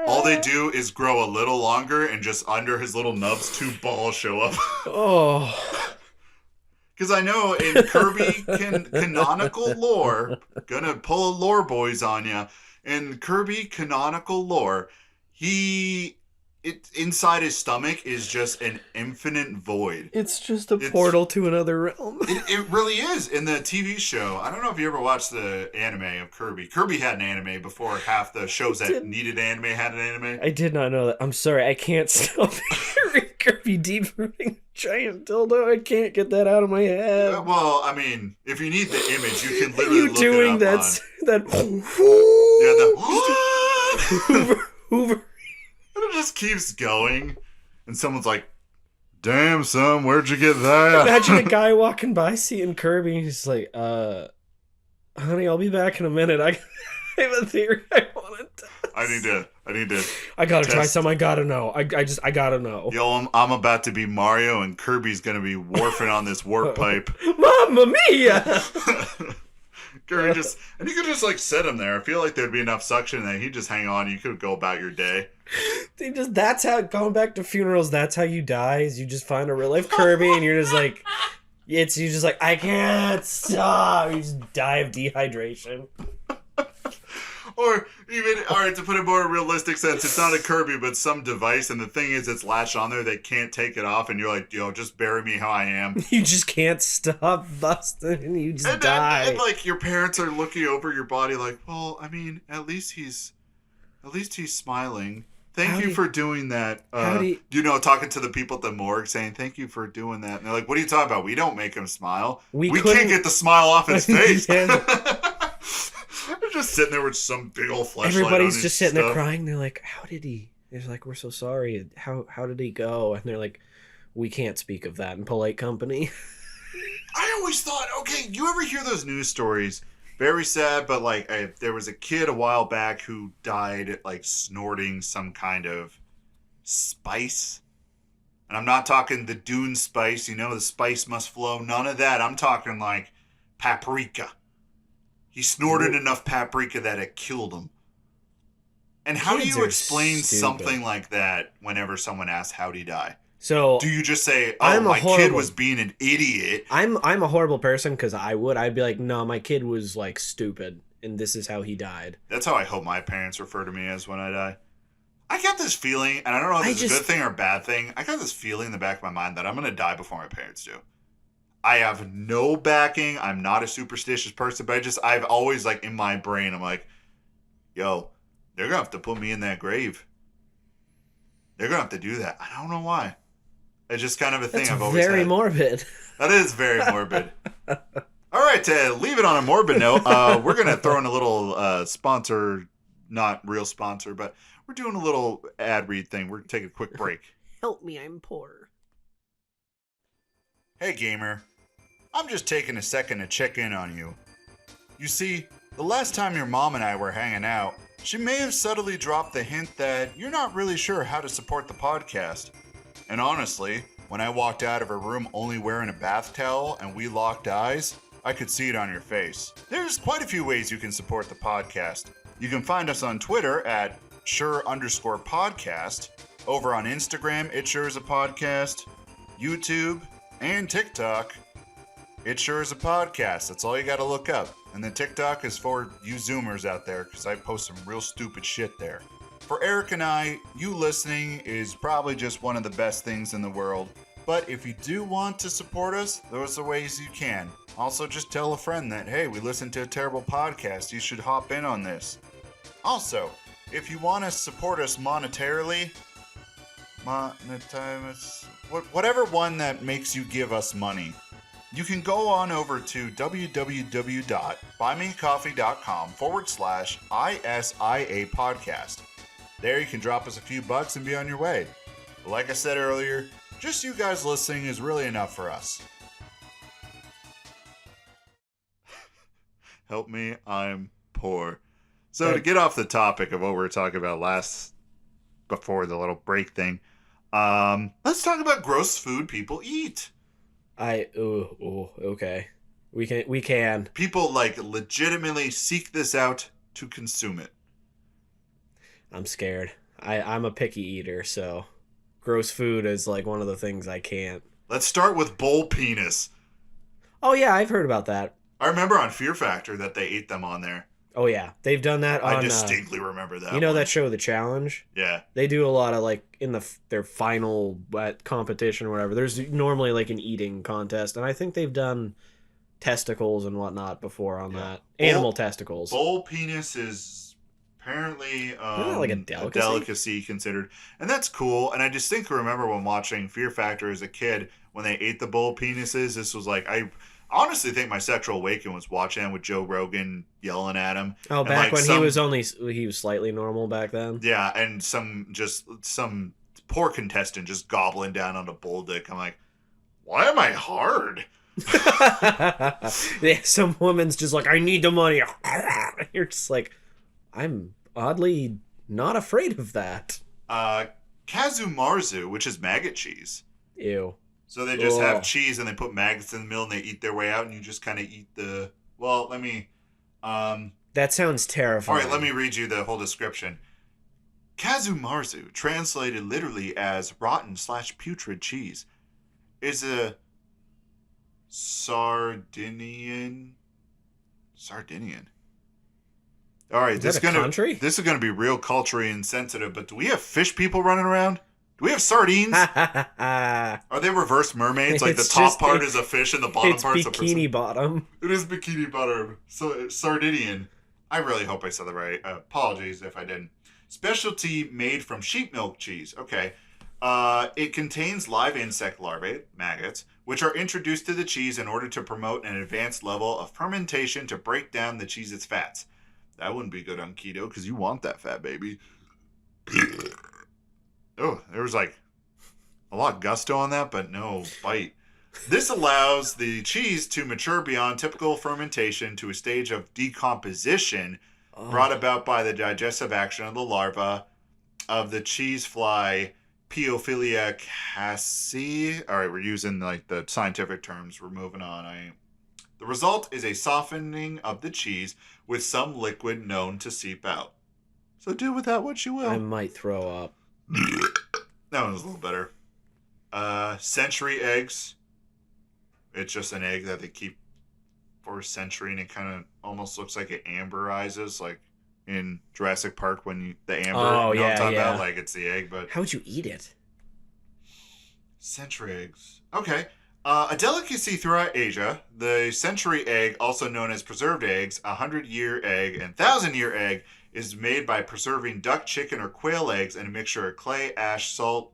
all they do is grow a little longer, and just under his little nubs, 2 balls show up. Oh. Because I know in Kirby canonical lore, gonna pull a lore boys on ya. In Kirby canonical lore, inside his stomach is just an infinite void. It's just a portal to another realm. It really is. In the TV show, I don't know if you ever watched the anime of Kirby. Kirby had an anime before half the shows that needed anime had an anime. I did not know that. I'm sorry, I can't stop hearing Kirby deep-rooting giant dildo. I can't get that out of my head. Well, I mean, if you need the image, you can literally look doing it up that Hoover. And it just keeps going. And someone's like, damn, son, where'd you get that? Imagine a guy walking by seeing Kirby and he's like, honey, I'll be back in a minute. I have a theory I want to test. I need to I gotta try some. I gotta know. I gotta know. Yo, I'm about to be Mario and Kirby's gonna be warping on this warp pipe. Mamma mia! Kirby and you could just like sit him there. I feel like there'd be enough suction that he'd just hang on. You could go about your day. That's how, going back to funerals, that's how you die, is you just find a real life Kirby and you're just like, I can't stop. You just die of dehydration. Or even, alright, to put it more realistic sense, it's not a Kirby, but some device, and the thing is, it's latched on there, they can't take it off, and you're like, yo, just bury me how I am. You just can't stop busting, and you just die. And like, your parents are looking over your body like, well, I mean, at least he's smiling. Thank you for doing that. Talking to the people at the morgue saying, thank you for doing that. And they're like, what are you talking about? We don't make him smile. We can't get the smile off his face. They're just sitting there with some big old flashlight. Everybody's just sitting there crying. They're like, how did he? They're like, we're so sorry. How did he go? And they're like, we can't speak of that in polite company. I always thought, okay, you ever hear those news stories? Very sad, but like there was a kid a while back who died like snorting some kind of spice. And I'm not talking the Dune spice, the spice must flow. None of that. I'm talking like paprika. He snorted enough paprika that it killed him. And how do you explain something like that whenever someone asks how'd he die? So do you just say, my kid was being an idiot? I'm a horrible person because I'd be like, no, my kid was like stupid and this is how he died. That's how I hope my parents refer to me as when I die. I got this feeling, and I don't know if it's a good thing or a bad thing. I got this feeling in the back of my mind that I'm going to die before my parents do. I have no backing. I'm not a superstitious person, but I've always, like, in my brain, I'm like, yo, they're going to have to put me in that grave. They're going to have to do that. I don't know why. It's just kind of a thing I've always had. That's very morbid. That is very morbid. All right, to leave it on a morbid note, we're going to throw in a little sponsor, not real sponsor, but we're doing a little ad read thing. We're taking a quick break. Help me, I'm poor. Hey, gamer. I'm just taking a second to check in on you. You see, the last time your mom and I were hanging out, she may have subtly dropped the hint that you're not really sure how to support the podcast. And honestly, when I walked out of her room only wearing a bath towel and we locked eyes, I could see it on your face. There's quite a few ways you can support the podcast. You can find us on Twitter at sure_podcast, over on Instagram, it sure is a podcast, YouTube, and TikTok. It sure is a podcast. That's all you got to look up. And then TikTok is for you Zoomers out there, because I post some real stupid shit there. For Eric and I, you listening is probably just one of the best things in the world. But if you do want to support us, those are ways you can. Also, just tell a friend that, hey, we listened to a terrible podcast. You should hop in on this. Also, if you want to support us monetarily, whatever one that makes you give us money, you can go on over to www.buymeacoffee.com/ISIA podcast. There you can drop us a few bucks and be on your way. But like I said earlier, just you guys listening is really enough for us. Help me, I'm poor. So to get off the topic of what we were talking about before the little break thing, let's talk about gross food people eat. Okay. We can. People like legitimately seek this out to consume it. I'm scared. I'm a picky eater, so gross food is like one of the things I can't. Let's start with bull penis. Oh yeah, I've heard about that. I remember on Fear Factor that they ate them on there. Oh yeah, they've done that on. I distinctly remember that. You know one. that show, The Challenge? Yeah. They do a lot of like in their final competition or whatever. There's normally like an eating contest, and I think they've done testicles and whatnot before on that. Animal testicles. Bull penis is apparently Isn't that like a delicacy considered, and that's cool. And I distinctly remember when watching Fear Factor as a kid when they ate the bull penises. This was like I honestly think my sexual awakening was watching that with Joe Rogan yelling at him. Oh, back when he was slightly normal back then. Yeah, and some poor contestant just gobbling down on a bull dick. I'm like, why am I hard? Yeah, some woman's just like, I need the money. You're just like, I'm oddly not afraid of that. Kazumarzu, which is maggot cheese. Ew. So they just have cheese and they put maggots in the middle and they eat their way out and you just kind of eat the... Well, let me... that sounds terrifying. All right, let me read you the whole description. Kazumarzu, translated literally as rotten/putrid cheese, is a Sardinian. All right, this is gonna be real culturally insensitive. But do we have fish people running around? Do we have sardines? Are they reverse mermaids? Like the top part is a fish and the bottom part's a person? It's bikini bottom. It is bikini bottom. So Sardinian. I really hope I said that right. Apologies if I didn't. Specialty made from sheep milk cheese. Okay. It contains live insect larvae, maggots, which are introduced to the cheese in order to promote an advanced level of fermentation to break down the cheese's fats. That wouldn't be good on keto because you want that fat, baby. Oh, there was like a lot of gusto on that, but no bite. This allows the cheese to mature beyond typical fermentation to a stage of decomposition brought about by the digestive action of the larva of the cheese fly Piophilia casei. All right, we're using like the scientific terms. We're moving on. The result is a softening of the cheese with some liquid known to seep out. So do with that what you will. I might throw up. That one was a little better. Century eggs. It's just an egg that they keep for a century, and it kind of almost looks like it amberizes, like in Jurassic Park when the amber. Oh, you know what I'm talking yeah. about? Like it's the egg, but how would you eat it? Century eggs. Okay. A delicacy throughout Asia, the century egg, also known as preserved eggs, 100-year egg, and 1,000-year egg, is made by preserving duck, chicken, or quail eggs in a mixture of clay, ash, salt,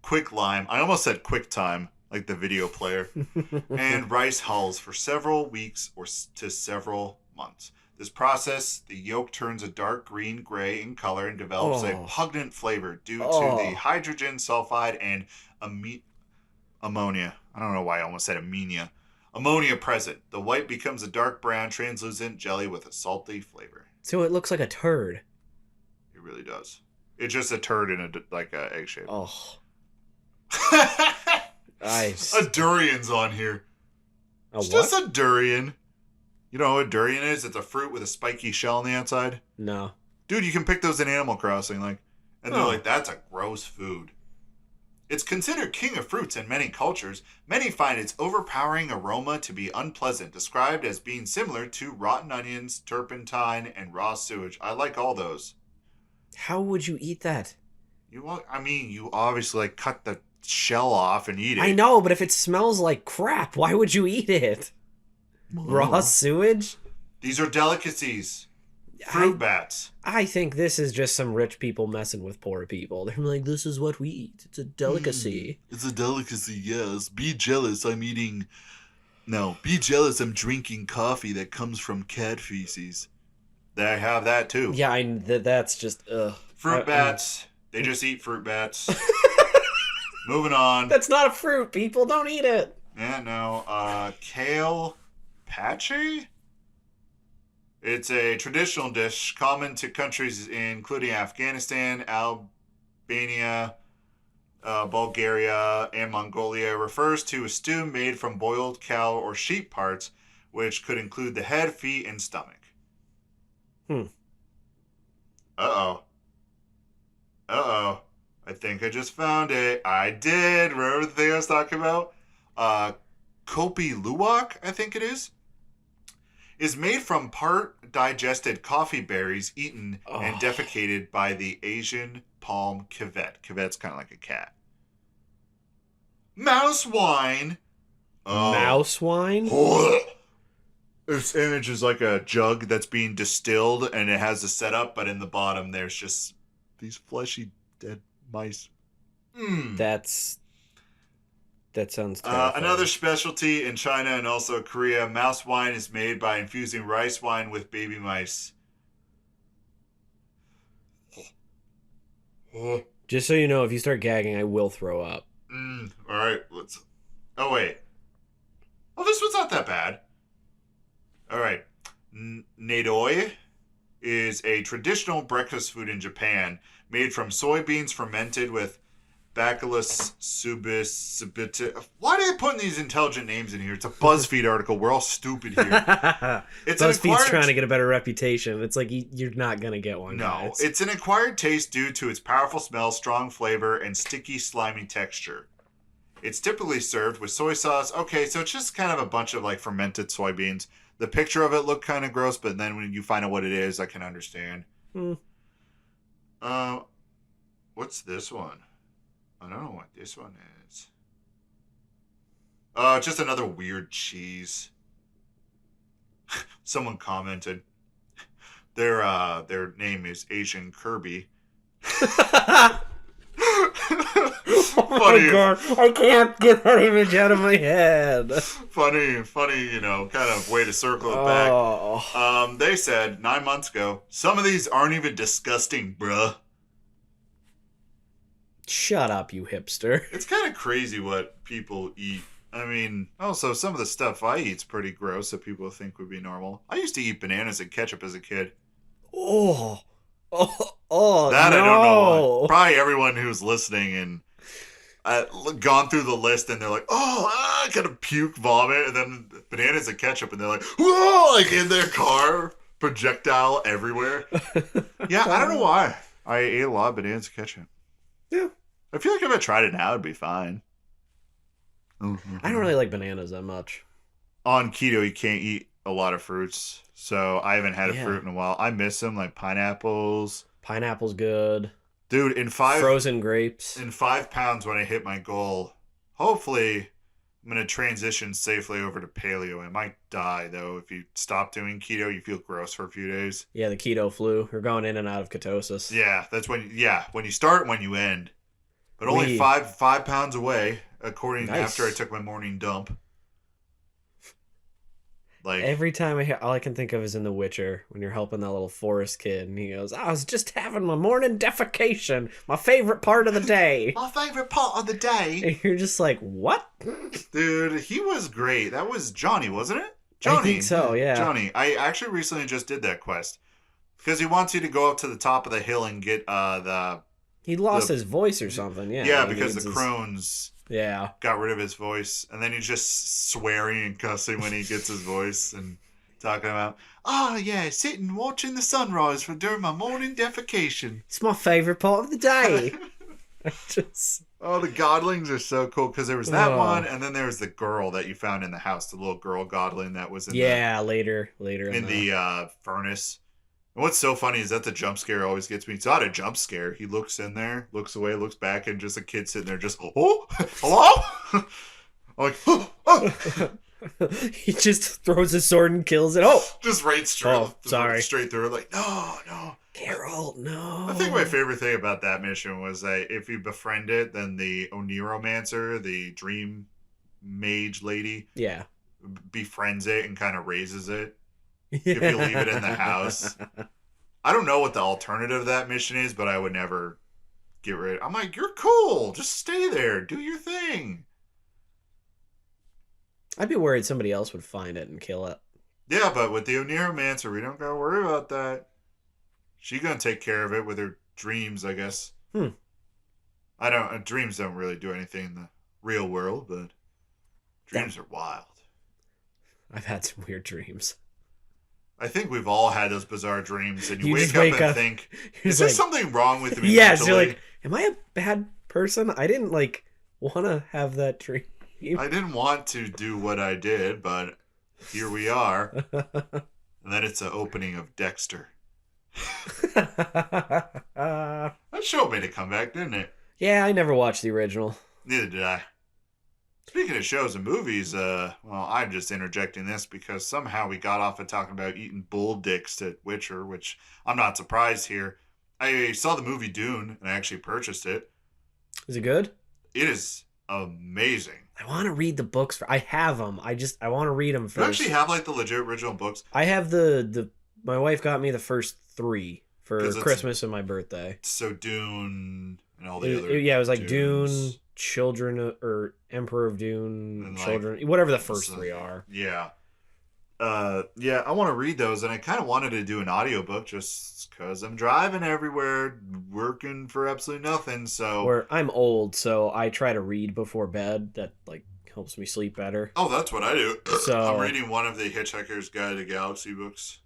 quick lime. I almost said quick time, like the video player, and rice hulls for several weeks or to several months. This process, the yolk turns a dark green-gray in color and develops a pungent flavor due to the hydrogen sulfide and ammonia. I don't know why I almost said ammonia. Ammonia present. The white becomes a dark brown, translucent jelly with a salty flavor. So it looks like a turd. It really does. It's just a turd in a egg shape. Oh. Nice. A durian's on here. It's just a durian. You know what a durian is? It's a fruit with a spiky shell on the outside. No. Dude, you can pick those in Animal Crossing, and they're like, that's a gross food. It's considered king of fruits in many cultures. Many find its overpowering aroma to be unpleasant, described as being similar to rotten onions, turpentine, and raw sewage. I like all those. How would you eat that? You obviously cut the shell off and eat it. I know, but if it smells like crap, why would you eat it? Raw sewage? These are delicacies. Fruit bats. I think this is just some rich people messing with poor people. They're like, this is what we eat. It's a delicacy. It's a delicacy, yes. Be jealous, I'm eating... No, be jealous, I'm drinking coffee that comes from cat feces. They have that, too. Yeah, that's just... Fruit bats. They just eat fruit bats. Moving on. That's not a fruit, people. Don't eat it. Yeah, no. Kale pache? It's a traditional dish common to countries including Afghanistan, Albania, Bulgaria, and Mongolia refers to a stew made from boiled cow or sheep parts, which could include the head, feet, and stomach. Hmm. Uh-oh. Uh-oh. I think I just found it. I did. Remember the thing I was talking about? Kopi Luwak, I think it is made from part digested coffee berries eaten and defecated by the Asian palm civet. Civet's kind of like a cat. Mouse wine. Mouse wine? This image is like a jug that's being distilled, and it has a setup, but in the bottom there's just these fleshy dead mice. That sounds terrifying. Another specialty in China and also Korea, mouse wine is made by infusing rice wine with baby mice. Just so you know, if you start gagging, I will throw up. All right, let's... Oh, wait. Oh, this one's not that bad. All right. Nadoi is a traditional breakfast food in Japan made from soybeans fermented with Bacillus subis. Why are they putting these intelligent names in here? It's a BuzzFeed article. We're all stupid here. It's BuzzFeed's trying to get a better reputation. It's like you're not going to get one. No, guys. It's an acquired taste due to its powerful smell, strong flavor, and sticky, slimy texture. It's typically served with soy sauce. Okay, so it's just kind of a bunch of like fermented soybeans. The picture of it looked kind of gross, but then when you find out what it is, I can understand. What's this one? I don't know what this one is. Just another weird cheese. Someone commented. Their name is Asian Kirby. Oh my god, I can't get that image out of my head. Funny, kind of way to circle it back. They said 9 months ago, some of these aren't even disgusting, bruh. Shut up, you hipster. It's kind of crazy what people eat. I mean, also, some of the stuff I eat's pretty gross that people think would be normal. I used to eat bananas and ketchup as a kid. That no. I don't know why. Probably everyone who's listening and gone through the list and they're like, I gotta puke, vomit, and then bananas and ketchup, and they're like, whoa, like in their car, projectile everywhere. Yeah, I don't know why. I ate a lot of bananas and ketchup. Yeah. I feel like if I tried it now, it'd be fine. I don't really like bananas that much. On keto, you can't eat a lot of fruits, so I haven't had a fruit in a while. I miss them, like pineapples. Pineapple's good. Dude, frozen grapes. In 5 pounds when I hit my goal, hopefully I'm going to transition safely over to paleo. I might die, though. If you stop doing keto, you feel gross for a few days. Yeah, the keto flu. You're going in and out of ketosis. Yeah, that's when you start, when you end. But only 5 pounds away, according after I took my morning dump. Like every time I hear, all I can think of is in The Witcher when you're helping that little forest kid, and he goes, "I was just having my morning defecation, my favorite part of the day." My favorite part of the day. And you're just like, "What?" Dude, he was great. That was Johnny, wasn't it? Johnny. I think so. Yeah. Johnny. I actually recently just did that quest because he wants you to go up to the top of the hill and get He lost his voice or something. Yeah. Yeah, because the crones. Yeah. Got rid of his voice. And then he's just swearing and cussing when he gets his voice and talking about, sitting watching the sunrise during my morning defecation. It's my favorite part of the day. The godlings are so cool because there was that one, and then there was the girl that you found in the house, the little girl godling that was in later in the furnace. And what's so funny is that the jump scare always gets me. It's not a jump scare. He looks in there, looks away, looks back, and just a kid sitting there just, hello? I'm like, He just throws his sword and kills it. Just right straight. Sorry. Through. Like, no. Carol, no. I think my favorite thing about that mission was that if you befriend it, then the Oniromancer, the dream mage lady, befriends it and kind of raises it. If you leave it in the house. I don't know what the alternative of that mission is, but I would never get rid of it. I'm like, you're cool. Just stay there. Do your thing. I'd be worried somebody else would find it and kill it. Yeah, but with the Oniromancer, we don't gotta worry about that. She's gonna take care of it with her dreams, I guess. Dreams don't really do anything in the real world, but dreams are wild. I've had some weird dreams. I think we've all had those bizarre dreams, and you just wake up and think, is there something wrong with me yes, mentally? You're like, am I a bad person? I didn't, want to have that dream. I didn't want to do what I did, but here we are. And then it's the opening of Dexter. That show made a comeback, didn't it? Yeah, I never watched the original. Neither did I. Speaking of shows and movies, I'm just interjecting this because somehow we got off of talking about eating bull dicks at Witcher, which I'm not surprised here. I saw the movie Dune, and I actually purchased it. Is it good? It is amazing. I want to read the books. I have them. I want to read them first. You actually have the legit original books? I have the my wife got me the first 3 for Christmas and my birthday. So Dune and all the other it was like Dunes. Dune, Children, or Emperor of Dune, and Children, whatever the first 3 are. Yeah. I want to read those, and I kind of wanted to do an audiobook just because I'm driving everywhere, working for absolutely nothing, so... Where I'm old, so I try to read before bed. That, helps me sleep better. Oh, that's what I do. So I'm reading one of the Hitchhiker's Guide to the Galaxy books.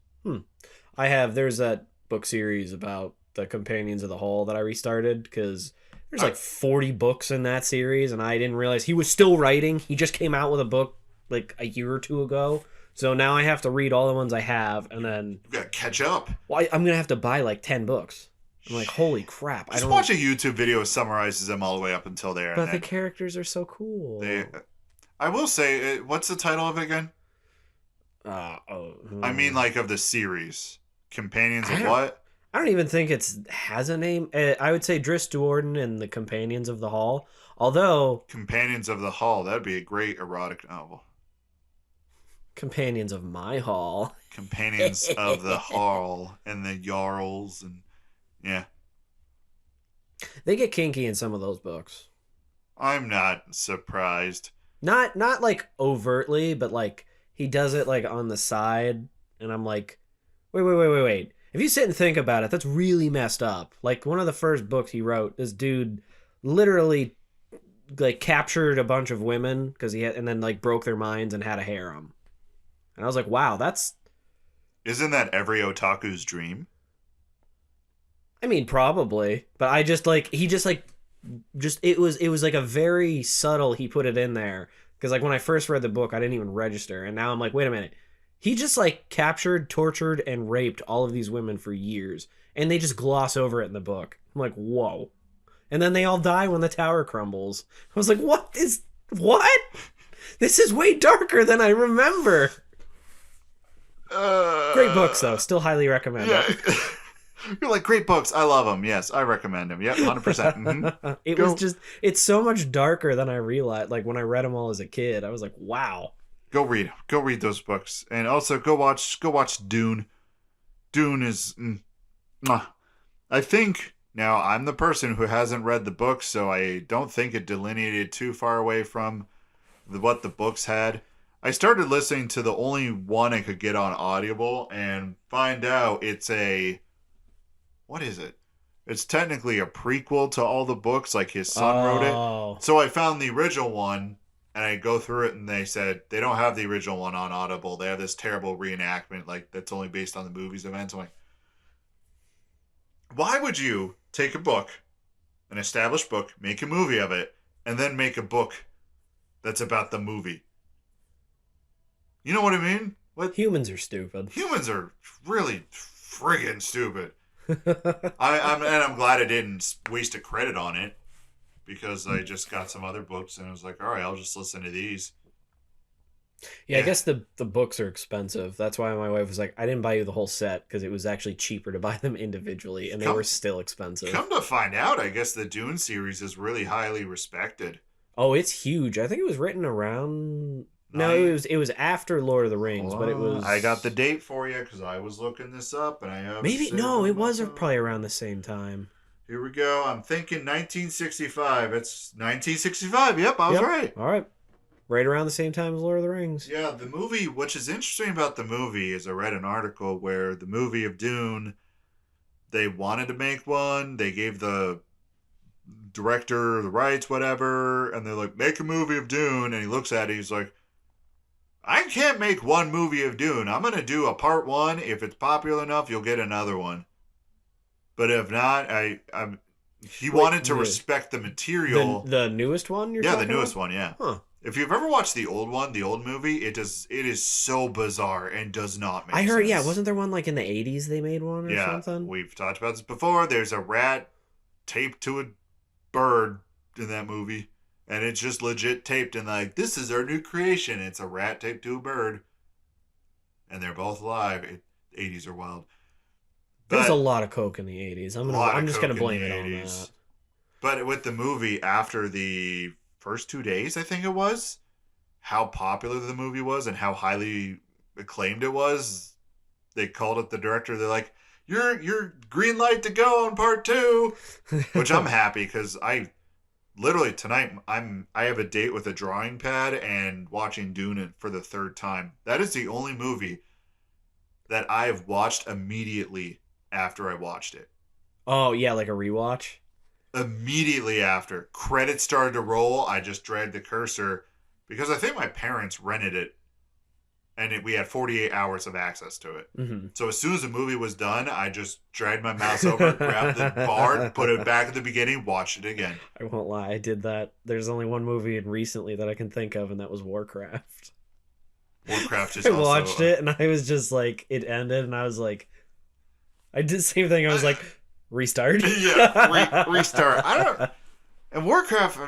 There's that book series about the Companions of the Hall that I restarted, because there's 40 books in that series, and I didn't realize he was still writing. He just came out with a book, a year or 2 ago. So now I have to read all the ones I have, and then... You gotta catch up. Well, I'm going to have to buy 10 books. I'm like, holy crap. Just watch a YouTube video that summarizes them all the way up until there. But the characters are so cool. I will say, what's the title of it again? I mean, of the series. Companions of what? I don't even think it has a name. I would say Driss Duorden and the Companions of the Hall. Although... Companions of the Hall. That'd be a great erotic novel. Companions of my hall. Companions of the Hall and the Jarls, and yeah. They get kinky in some of those books. I'm not surprised. Not overtly, but he does it on the side, and I'm like, wait. If you sit and think about it, that's really messed up. One of the first books he wrote, this dude literally captured a bunch of women because and then broke their minds and had a harem. And I was like, wow, that's... Isn't that every otaku's dream? I mean, probably. But I just, it was a very subtle, he put it in there. Because, when I first read the book, I didn't even register. And now I'm like, wait a minute. He just, captured, tortured, and raped all of these women for years. And they just gloss over it in the book. I'm like, whoa. And then they all die when the tower crumbles. I was like, what? This is way darker than I remember. Great books, though. Still highly recommend it. You're like, great books. I love them. Yes, I recommend them. Yep, 100%. Mm-hmm. It's so much darker than I realized. When I read them all as a kid, I was like, wow. Go read those books. And also go watch Dune. Dune is... I think... Now, I'm the person who hasn't read the book, so I don't think it delineated too far away from what the books had. I started listening to the only one I could get on Audible and find out it's what is it? It's technically a prequel to all the books, his son wrote it. So I found the original one, and I go through it, and they said they don't have the original one on Audible. They have this terrible reenactment, that's only based on the movie's events. I'm like, why would you take a book, an established book, make a movie of it, and then make a book that's about the movie? You know what I mean? Humans are stupid. Humans are really friggin' stupid. I'm glad I didn't waste a credit on it, because I just got some other books and I was like, all right, I'll just listen to these. Yeah, I guess the books are expensive. That's why my wife was like, I didn't buy you the whole set because it was actually cheaper to buy them individually, and they were still expensive. Come to find out, I guess the Dune series is really highly respected. Oh, it's huge. I think it was written around... No, it was after Lord of the Rings, but it was... I got the date for you because I was looking this up, and I have... Maybe... No, it was probably around the same time. Here we go. I'm thinking 1965. It's 1965. Yep, I was right. All right. Right around the same time as Lord of the Rings. Yeah, the movie, which is interesting about the movie, is I read an article where the movie of Dune, they wanted to make one. They gave the director, the rights, whatever, and they're like, make a movie of Dune, and he looks at it, he's like, I can't make one movie of Dune. I'm going to do a part one. If it's popular enough, you'll get another one. But if not, he wanted to respect the material. The newest one you're talking the newest about? one, yeah. Huh. If you've ever watched the old one, the old movie, it is so bizarre and does not make sense. I heard, yeah, wasn't there one like in the 80s they made one or something? We've talked about this before. There's a rat taped to a bird in that movie. And it's just legit taped and like, this is our new creation. It's a rat taped to a bird. And they're both alive. 80s are wild. There was a lot of coke in the 80s. I'm just going to blame it on that. But with the movie, after the first 2 days, I think it was, how popular the movie was and how highly acclaimed it was, they called up the director. They're like, you're green light to go on part 2. Which I'm happy because literally tonight, I have a date with a drawing pad and watching Dune for the 3rd time. That is the only movie that I've watched immediately after I watched it. Oh, yeah, like a rewatch? Immediately after. Credits started to roll, I just dragged the cursor because I think my parents rented it and we had 48 hours of access to it. Mm-hmm. So as soon as the movie was done, I just dragged my mouse over, grabbed the bar, put it back at the beginning, watched it again. I won't lie, I did that. There's only one movie recently that I can think of, and that was Warcraft. Warcraft is I also... watched it, and I was just like, it ended, and I was like... I did the same thing, I was like, restart? Restart. And Warcraft...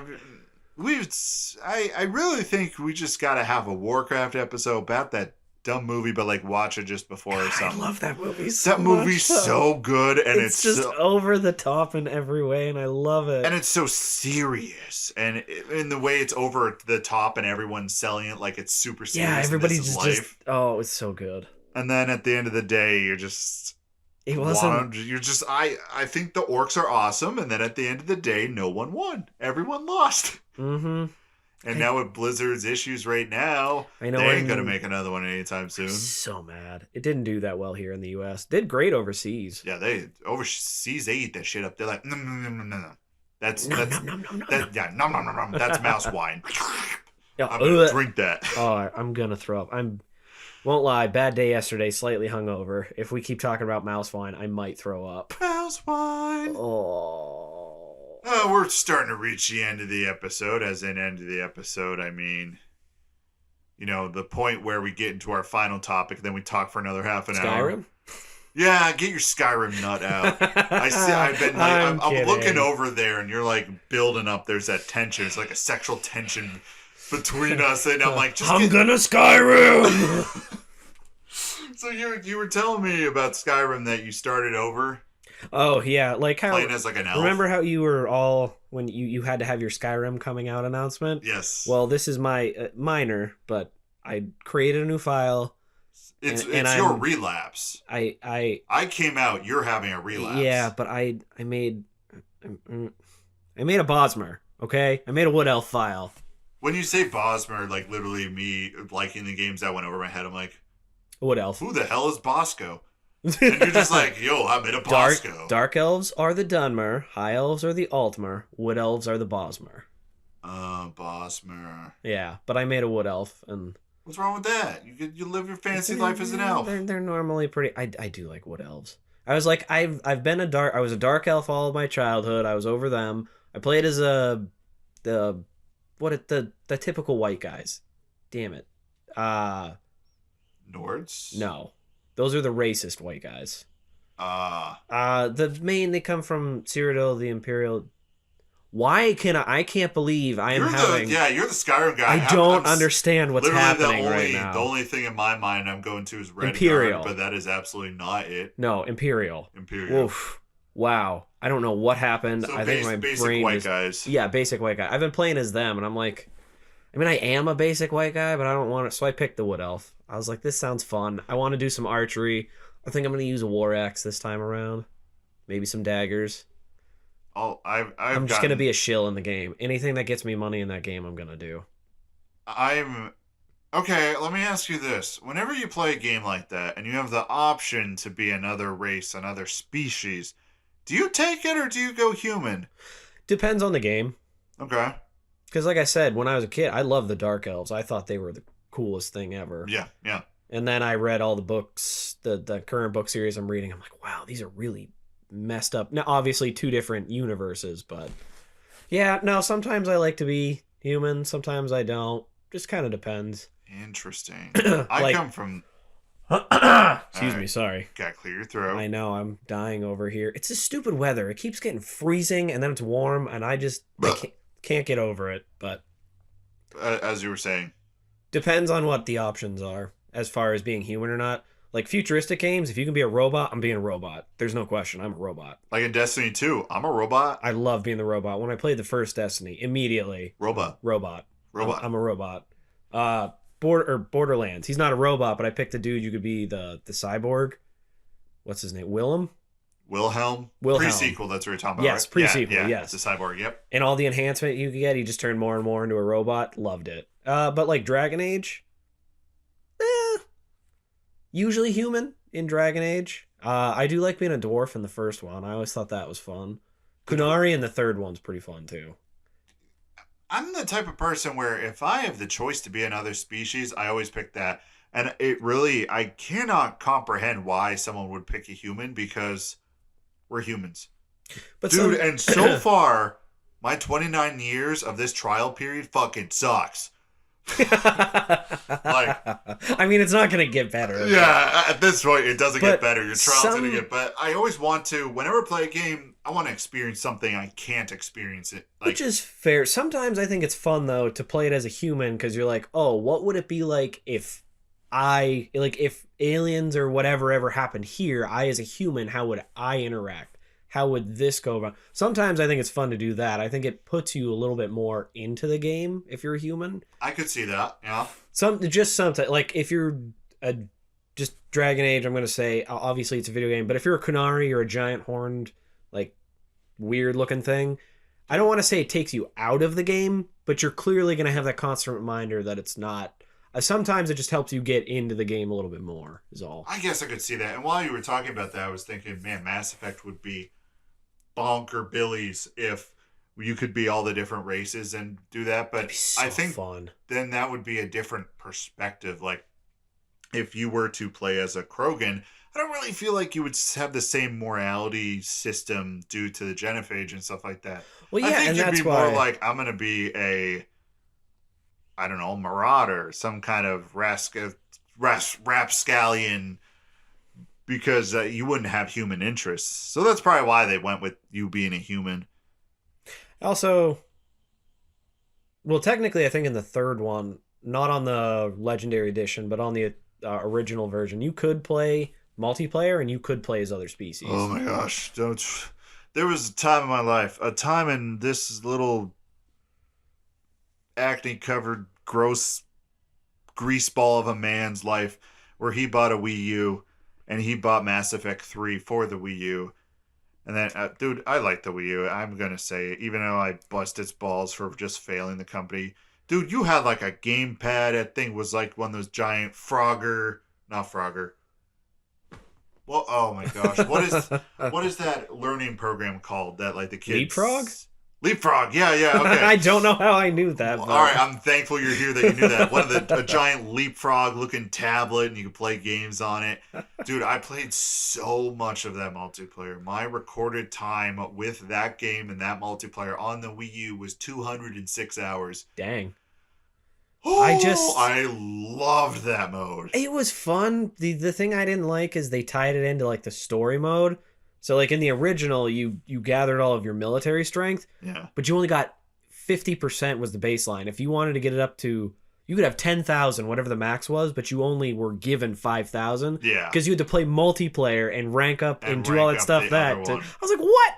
I really think we just gotta have a Warcraft episode about that dumb movie, but like watch it just before or something. I love that movie so That movie's much, so good, and it's just so, over the top in every way, and I love it. and it's so serious, and in the way it's over the top, and everyone's selling it like it's super serious. Yeah, everybody's just oh, it's so good. And then at the end of the day, you're just... It wasn't... I think the orcs are awesome, and then at the end of the day, no one won. Everyone lost. Mm-hmm. And now with Blizzard's issues right now, I know, they ain't going to make another one anytime soon. I'm so mad. It didn't do that well here in the U.S. Did great overseas. Yeah, overseas, they eat that shit up. They're like, no. That's mouse wine. Yeah, I'm going to drink that. Oh, I'm going to throw up. Won't lie, bad day yesterday, slightly hungover. If we keep talking about mouse wine, I might throw up. Mouse wine. Oh. We're starting to reach the end of the episode. As in end of the episode, I mean, the point where we get into our final topic, then we talk for another half an hour. Skyrim? Yeah, get your Skyrim nut out. I'm looking over there, and you're like building up. There's that tension. It's like a sexual tension between us, and I'm like, I'm gonna Skyrim. So you were telling me about Skyrim that you started over. Oh yeah, like how playing as like an elf. Remember how you were all when you had to have your Skyrim coming out announcement? Yes. Well, this is my minor, but I created a new file. It's your relapse. I came out. You're having a relapse. Yeah, but I made a Bosmer. Okay, I made a Wood Elf file. When you say Bosmer, like literally me liking the games that went over my head, I'm like, Wood Elf. Who the hell is Bosco? And you're just like, yo, I made a Bosco. Dark elves are the Dunmer, high elves are the Altmer, wood elves are the Bosmer. Bosmer. Yeah, but I made a Wood Elf, and what's wrong with that? You live your fancy life as an elf. They're normally pretty. I do like Wood Elves. I was like, I was a dark elf all of my childhood. I was over them. I played as the typical white guys. Damn it. Nords? No. Those are the racist white guys. They come from Cyrodiil the Imperial. Why I can't believe you're the Skyrim guy. I don't understand what's happening right now. The only thing in my mind I'm going to is Red Imperial. Guard, but that is absolutely not it. No, Imperial. Oof. Wow. I don't know what happened. So I think my basic brain white guys. Yeah, basic white guy. I've been playing as them, and I'm like, I mean, I am a basic white guy, but I don't want it. So I picked the Wood Elf. I was like, this sounds fun. I want to do some archery. I think I'm going to use a war axe this time around. Maybe some daggers. I'm just going to be a shill in the game. Anything that gets me money in that game, I'm going to do. Okay, let me ask you this. Whenever you play a game like that, and you have the option to be another race, another species, do you take it or do you go human? Depends on the game. Okay. Because like I said, when I was a kid, I loved the Dark Elves. I thought they were the coolest thing ever. Yeah. And then I read all the books, the current book series I'm reading. I'm like, wow, these are really messed up. Now, obviously, 2 different universes, but yeah, no, sometimes I like to be human. Sometimes I don't. Just kind of depends. Interesting. Like- I come from... Excuse me, sorry. Gotta clear your throat. I know, I'm dying over here. It's this stupid weather. It keeps getting freezing, and then it's warm, and I can't get over it, but... As you were saying. Depends on what the options are, as far as being human or not. Like, futuristic games, if you can be a robot, I'm being a robot. There's no question, I'm a robot. Like in Destiny 2, I'm a robot. I love being the robot. When I played the first Destiny, immediately... Robot. I'm a robot. Borderlands. He's not a robot, but I picked a dude you could be the cyborg. What's his name? Wilhelm. Pre-sequel, that's what you're talking about, yes, right? pre-sequel, yeah, yes. The cyborg, yep. And all the enhancement you could get, he just turned more and more into a robot. Loved it. But like Dragon Age, usually human in Dragon Age. I do like being a dwarf in the first one. I always thought that was fun. Kunari in the third one's pretty fun too. I'm the type of person where if I have the choice to be another species, I always pick that. And I cannot comprehend why someone would pick a human because we're humans. But dude, and so far, my 29 years of this trial period fucking sucks. I mean, it's not going to get better. Yeah, at this point, it doesn't get better. Your trial's going to get better. I always want to, whenever I play a game, I want to experience something I can't experience it. Which is fair. Sometimes I think it's fun, though, to play it as a human because you're like, oh, what would it be like if if aliens or whatever ever happened here, I as a human, how would I interact? How would this go about? Sometimes I think it's fun to do that. I think it puts you a little bit more into the game if you're a human. I could see that, yeah. Sometimes, like if you're just Dragon Age, I'm going to say, obviously it's a video game, but if you're a Kunari or a giant horned, like weird looking thing, I don't want to say it takes you out of the game, but you're clearly going to have that constant reminder that it's not. Sometimes it just helps you get into the game a little bit more, is all. I guess I could see that. And while you were talking about that, I was thinking, man, Mass Effect would be bonker billies if you could be all the different races and do that. But so I think fun. Then that would be a different perspective. Like, if you were to play as a Krogan, I don't really feel like you would have the same morality system due to the genophage and stuff like that. Well, yeah, I think and you'd that's be why... more like, I'm going to be a... I don't know, marauder, some kind of rapscallion, because you wouldn't have human interests. So that's probably why they went with you being a human. Also, well, technically, I think in the third one, not on the Legendary Edition, but on the original version, you could play multiplayer and you could play as other species. Oh my gosh. There was a time in my life, a time in this little acne-covered, gross grease ball of a man's life where he bought a Wii U and he bought Mass Effect 3 for the Wii U. And then, dude, I like the Wii U. I'm going to say it, even though I bust its balls for just failing the company. Dude, you had like a gamepad. That thing was like one of those giant not Frogger. Well, oh my gosh. What is that learning program called that like the kids... Leapfrog, yeah, okay. I don't know how I knew that. But... All right, I'm thankful you're here that you knew that. A giant Leapfrog-looking tablet, and you could play games on it. Dude, I played so much of that multiplayer. My recorded time with that game and that multiplayer on the Wii U was 206 hours. Dang. Oh, I loved that mode. It was fun. The thing I didn't like is they tied it into like the story mode. So, like, in the original, you gathered all of your military strength, but you only got 50% was the baseline. If you wanted to get it up to, you could have 10,000, whatever the max was, but you only were given 5,000. Yeah. Because you had to play multiplayer and rank up and do all that stuff. I was like, what?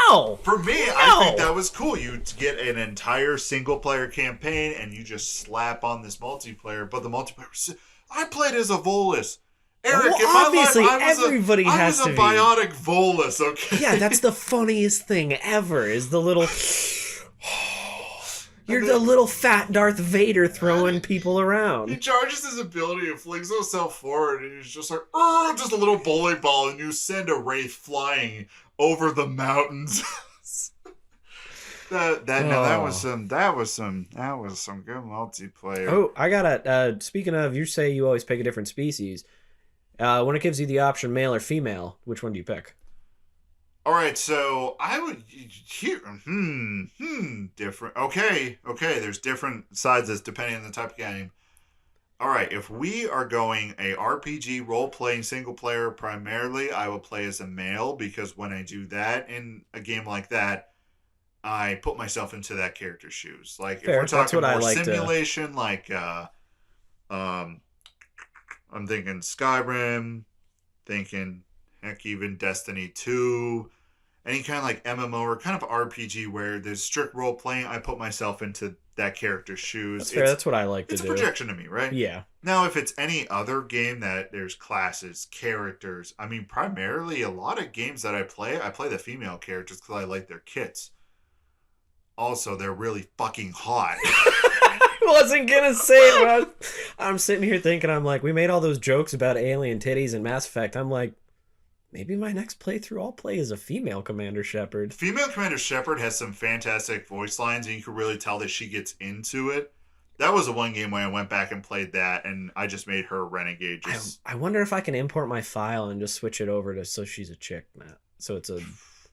No! For me, I think that was cool. You get an entire single-player campaign, and you just slap on this multiplayer, but the multiplayer... I played as a Volus. Eric, obviously, everybody has to be. I was a bionic Volus, okay? Yeah, that's the funniest thing ever, is the little... You're the little fat Darth Vader throwing people around. He charges his ability and flings himself forward, and he's just like, just a little bowling ball, and you send a wraith flying over the mountains. That was some good multiplayer. Oh, I got it. Speaking of, you say you always pick a different species. When it gives you the option male or female, which one do you pick? All right, so I would here. Different. Okay. There's different sizes depending on the type of game. All right, if we are going a RPG role-playing single player primarily, I will play as a male because when I do that in a game like that, I put myself into that character's shoes. Like Fair, if we're talking more like simulation, like I'm thinking Skyrim, thinking heck even Destiny 2, any kind of like MMO or kind of RPG where there's strict role playing, I put myself into that character's shoes. That's fair. That's what I like to do. It's a projection to me, right? Yeah. Now, if it's any other game that there's classes, characters, I mean, primarily a lot of games that I play the female characters because I like their kits. Also, they're really fucking hot. I wasn't gonna say it, man. I'm sitting here thinking, I'm like, we made all those jokes about alien titties and Mass Effect. I'm like, maybe my next playthrough I'll play as a female Commander Shepard. Female Commander Shepard has some fantastic voice lines, and you can really tell that she gets into it. That was the one game where I went back and played that, and I just made her renegade. I wonder if I can import my file and just switch it over to so she's a chick, Matt. So it's a...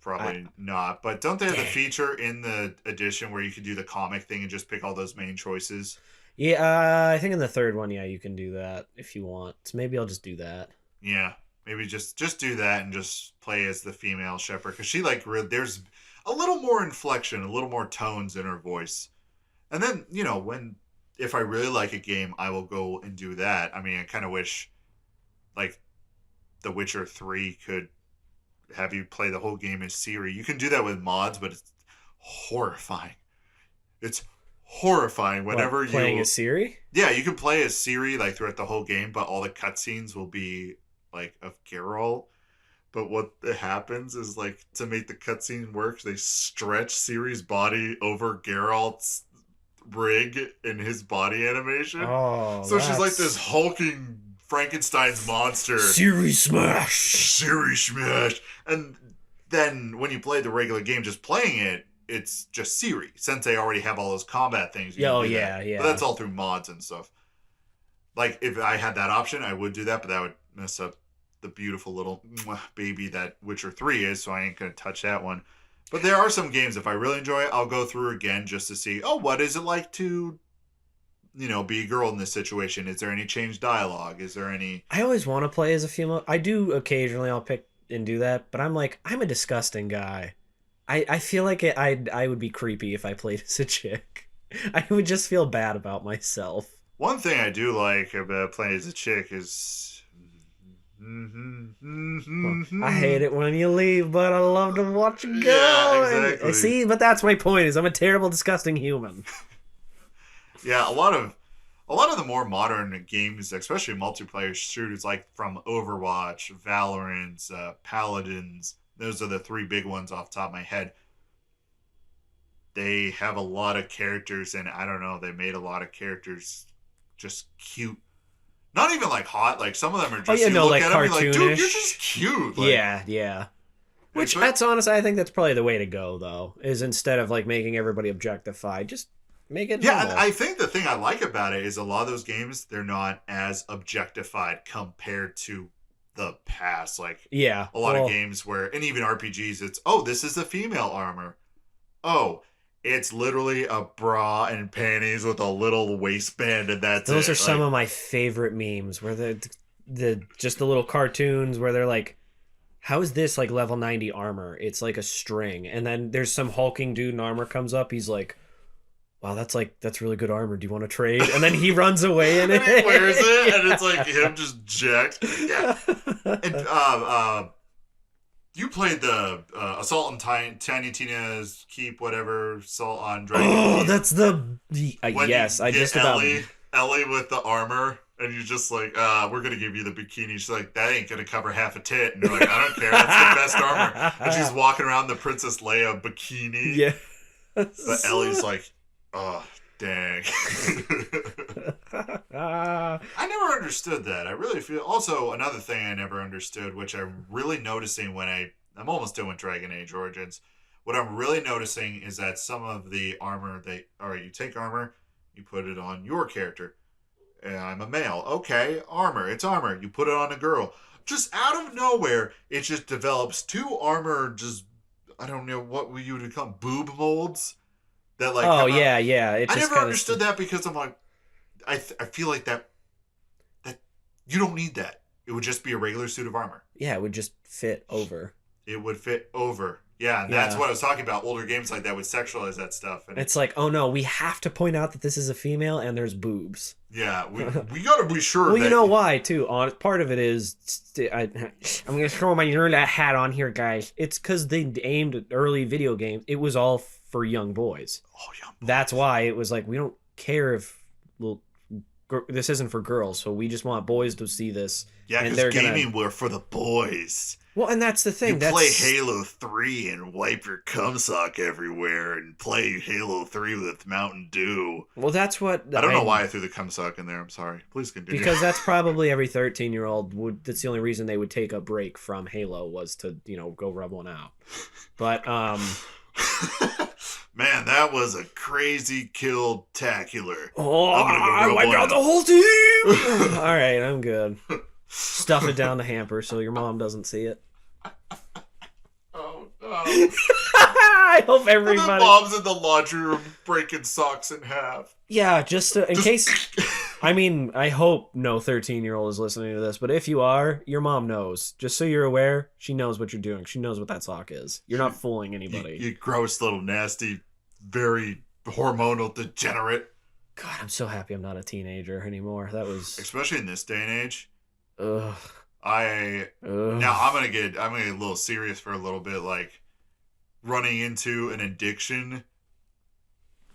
Probably not. But don't they have the feature in the edition where you can do the comic thing and just pick all those main choices? Yeah, I think in the third one, yeah, you can do that if you want. So maybe I'll just do that. Yeah, maybe just do that and just play as the female Shepard. Because she, like, there's a little more inflection, a little more tones in her voice. And then, you know, if I really like a game, I will go and do that. I mean, I kind of wish, like, The Witcher 3 could have you play the whole game as Ciri. You can do that with mods, but it's horrifying. It's horrifying whenever you playing as Ciri? Yeah, you can play as Ciri like throughout the whole game, but all the cutscenes will be like of Geralt. But what happens is, like, to make the cutscene work, they stretch Ciri's body over Geralt's rig in his body animation. Oh, so she's like this hulking Frankenstein's monster. Ciri smash. And then when you play the regular game, just playing it, it's just Ciri. Since they already have all those combat things. Yeah. But that's all through mods and stuff. Like, if I had that option, I would do that, but that would mess up the beautiful little baby that Witcher 3 is, so I ain't going to touch that one. But there are some games, if I really enjoy it, I'll go through again just to see, what is it like to, you know, be a girl in this situation? Is there any changed dialogue? Is there any... I always want to play as a female. I do occasionally, I'll pick and do that, but I'm like, I'm a disgusting guy. I feel like I would be creepy if I played as a chick. I would just feel bad about myself. One thing I do like about playing as a chick is... I hate it when you leave, but I love to watch you go. Yeah, exactly. See, but that's my point, is I'm a terrible, disgusting human. Yeah, a lot of the more modern games, especially multiplayer shooters like from Overwatch, Valorant, Paladins, those are the three big ones off the top of my head. They have a lot of characters, and I don't know, they made a lot of characters just cute. Not even like hot, like some of them are just, you look like at them, you're like, dude, cartoonish. you're just cute. Like, Yeah. Which, that's honest, I think that's probably the way to go, though, is instead of like making everybody objectified, just make it normal. Yeah, and I think the thing I like about it is a lot of those games, they're not as objectified compared to the past. Like, yeah, a lot of games where, and even RPGs, it's, this is the female armor. It's literally a bra and panties with a little waistband, and that's those it. are some of my favorite memes, where the just the little cartoons where they're like, how is this like level 90 armor? It's like a string, and then there's some hulking dude in armor comes up, he's like, wow, that's really good armor, do you want to trade? And then he runs away in it. And he wears it, and it's like him just jacked. Yeah. And you played the Assault on Tiny Tina's Keep, whatever, Assault on Dragon. Oh, that's yes, I just Ellie with the armor, and you're just like, we're gonna give you the bikini. She's like, that ain't gonna cover half a tit, and you're like, I don't care, that's the best armor. And she's walking around the Princess Leia bikini. Yeah. But Ellie's like, oh, dang. I never understood that. I really feel... Also, another thing I never understood, which I'm really noticing when I'm almost done with Dragon Age Origins, What I'm really noticing is that some of the armor, you take armor, you put it on your character. I'm a male. Okay, armor. It's armor. You put it on a girl. Just out of nowhere, it just develops two armor, I don't know what you would call them, boob molds that like. Oh yeah, yeah. I never understood that because I'm like, I feel like that you don't need that. It would just be a regular suit of armor. Yeah, it would just fit over. It would fit over. Yeah, and that's what I was talking about. Older games like that would sexualize that stuff. And it's like, oh no, we have to point out that this is a female and there's boobs. Yeah, we got to be sure. Well, you know why too. Part of it is I'm gonna throw my nerd hat on here, guys. It's because they aimed at early video games. It was all for young boys. Oh, young boys. That's why it was like we don't care if this isn't for girls, so we just want boys to see this. Yeah, because gaming were for the boys. Well, and that's the thing. You play Halo 3 and wipe your cum sock everywhere and play Halo 3 with Mountain Dew. Well, that's what... I don't know why I threw the cum sock in there. I'm sorry. Please continue. Because that's probably every 13-year-old would... That's the only reason they would take a break from Halo was to, go rub one out. But, Man, that was a crazy kill-tacular. Oh, I wiped out the whole team! All right, I'm good. Stuff it down the hamper so your mom doesn't see it. Oh, no. I hope everybody... And the mom's in the laundry room breaking socks in half. Yeah, just in case... I mean, I hope no 13-year-old is listening to this, but if you are, your mom knows. Just so you're aware, she knows what you're doing. She knows what that sock is. You're not fooling anybody. You gross little nasty, very hormonal degenerate. God, I'm so happy I'm not a teenager anymore. That was... Especially in this day and age. Ugh. Now I'm gonna get a little serious for a little bit, like running into an addiction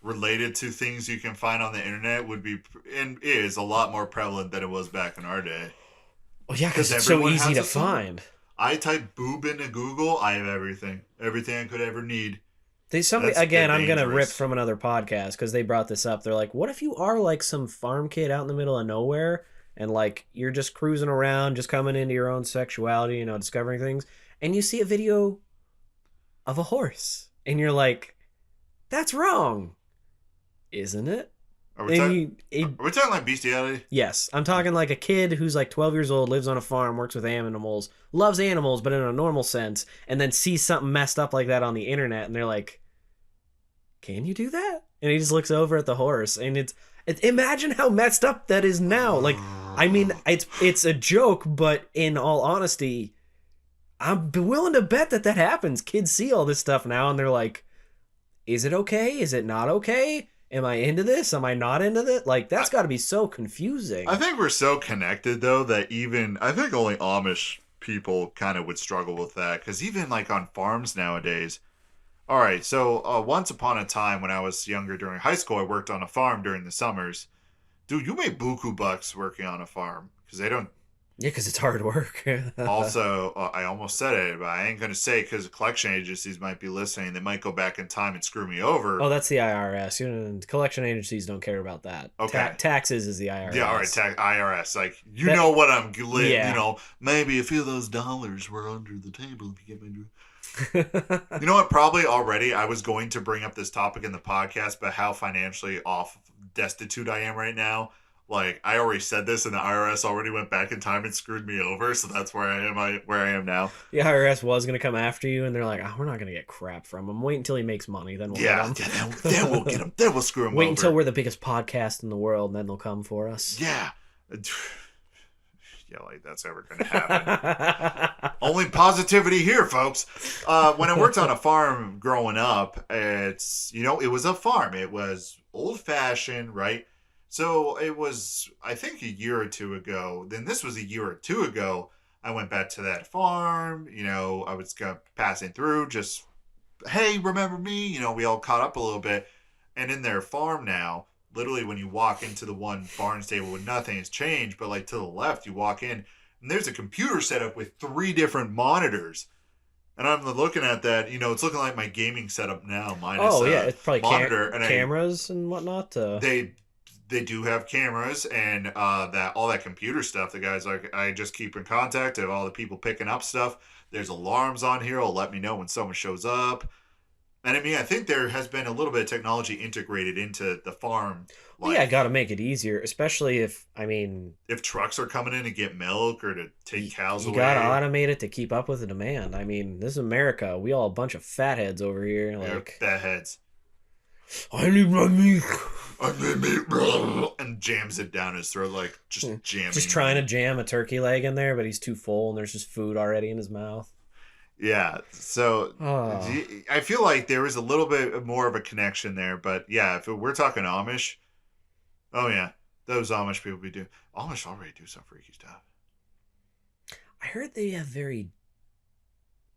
related to things you can find on the internet would be and is a lot more prevalent than it was back in our day. Well, yeah, because it's so easy to find. I type boob into Google, I have everything I could ever need. I'm gonna rip from another podcast because they brought this up. They're like, what if you are like some farm kid out in the middle of nowhere? And, like, you're just cruising around, just coming into your own sexuality, discovering things. And you see a video of a horse. And you're like, that's wrong. Isn't it? Are we talking like bestiality? Yes. I'm talking like a kid who's, like, 12 years old, lives on a farm, works with animals, loves animals, but in a normal sense, and then sees something messed up like that on the internet. And they're like, can you do that? And he just looks over at the horse. And imagine how messed up that is now. Like, I mean, it's a joke, but in all honesty, I'm willing to bet that happens. Kids see all this stuff now, and they're like, is it okay? Is it not okay? Am I into this? Am I not into this? Like, that's got to be so confusing. I think we're so connected, though, that I think only Amish people kind of would struggle with that. Because even, like, on farms nowadays... All right, so once upon a time when I was younger during high school, I worked on a farm during the summers. Dude, you made buku bucks working on a farm because they don't. Yeah, because it's hard work. Also, I almost said it, but I ain't going to say because collection agencies might be listening. They might go back in time and screw me over. Oh, that's the IRS. Collection agencies don't care about that. Okay. Taxes is the IRS. Yeah, all right, IRS. Like, know what I'm... Yeah. Maybe a few of those dollars were under the table if you get my... You know what? Probably already I was going to bring up this topic in the podcast, but how financially destitute I am right now. Like, I already said this, and the IRS already went back in time and screwed me over, so that's where I am now. The IRS was going to come after you, and they're like, we're not going to get crap from him. Wait until he makes money, then we'll get him. Then we'll get him. Then we'll screw him over. Wait until we're the biggest podcast in the world, and then they'll come for us. Yeah. Yeah, like that's ever going to happen. Only positivity here, folks. When I worked on a farm growing up, it was a farm. It was old-fashioned, right? So it was, I think, a year or two ago. Then this was a year or two ago. I went back to that farm. I was passing through, just, hey, remember me? We all caught up a little bit. And in their farm now, literally when you walk into the one barn stable with nothing has changed, but like to the left, you walk in and there's a computer setup with 3 different monitors. And I'm looking at that, it's looking like my gaming setup now. Minus, it's probably monitor and cameras and whatnot. They do have cameras and all that computer stuff. The guys I just keep in contact of all the people picking up stuff. There's alarms on here. It'll let me know when someone shows up. And I mean, I think there has been a little bit of technology integrated into the farm. Well, yeah, I got to make it easier, especially if, I mean, if trucks are coming in to get milk or to take cows away. You got to automate it to keep up with the demand. I mean, this is America. We all a bunch of fatheads over here. Like, fatheads. I need my meat. I need meat. And jams it down his throat, like, just jamming. Just trying to jam a turkey leg in there, but he's too full and there's just food already in his mouth. Yeah, so I feel like there was a little bit more of a connection there, but yeah, if we're talking Amish, oh yeah, those Amish people be doing. Amish already do some freaky stuff. I heard they have very.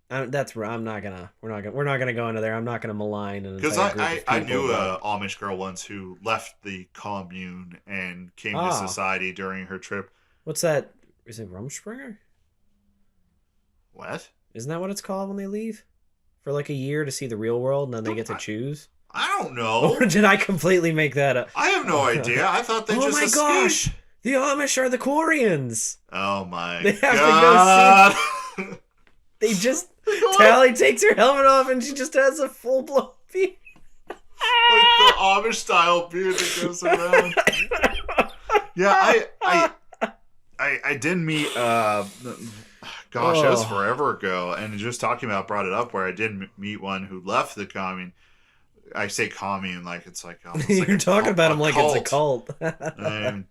That's where I'm not gonna. We're not gonna go into there. I'm not gonna malign. Because I knew a Amish girl once who left the commune and came to society during her trip. What's that? Is it Rumspringer? What? Isn't that what it's called when they leave? For like a year to see the real world and then they get to choose? I don't know. Or did I completely make that up? I have no idea. I thought they just escaped. Oh my gosh! The Amish are the Quarians! Oh my they have God. To go see... They just... Tally takes her helmet off and she just has a full-blown beard. Like the Amish style beard that goes around. Yeah, I did meet... Gosh, that was forever ago. And just talking about brought it up where I did meet one who left the commune. I say commune like it's like you're like talking about him like it's a cult.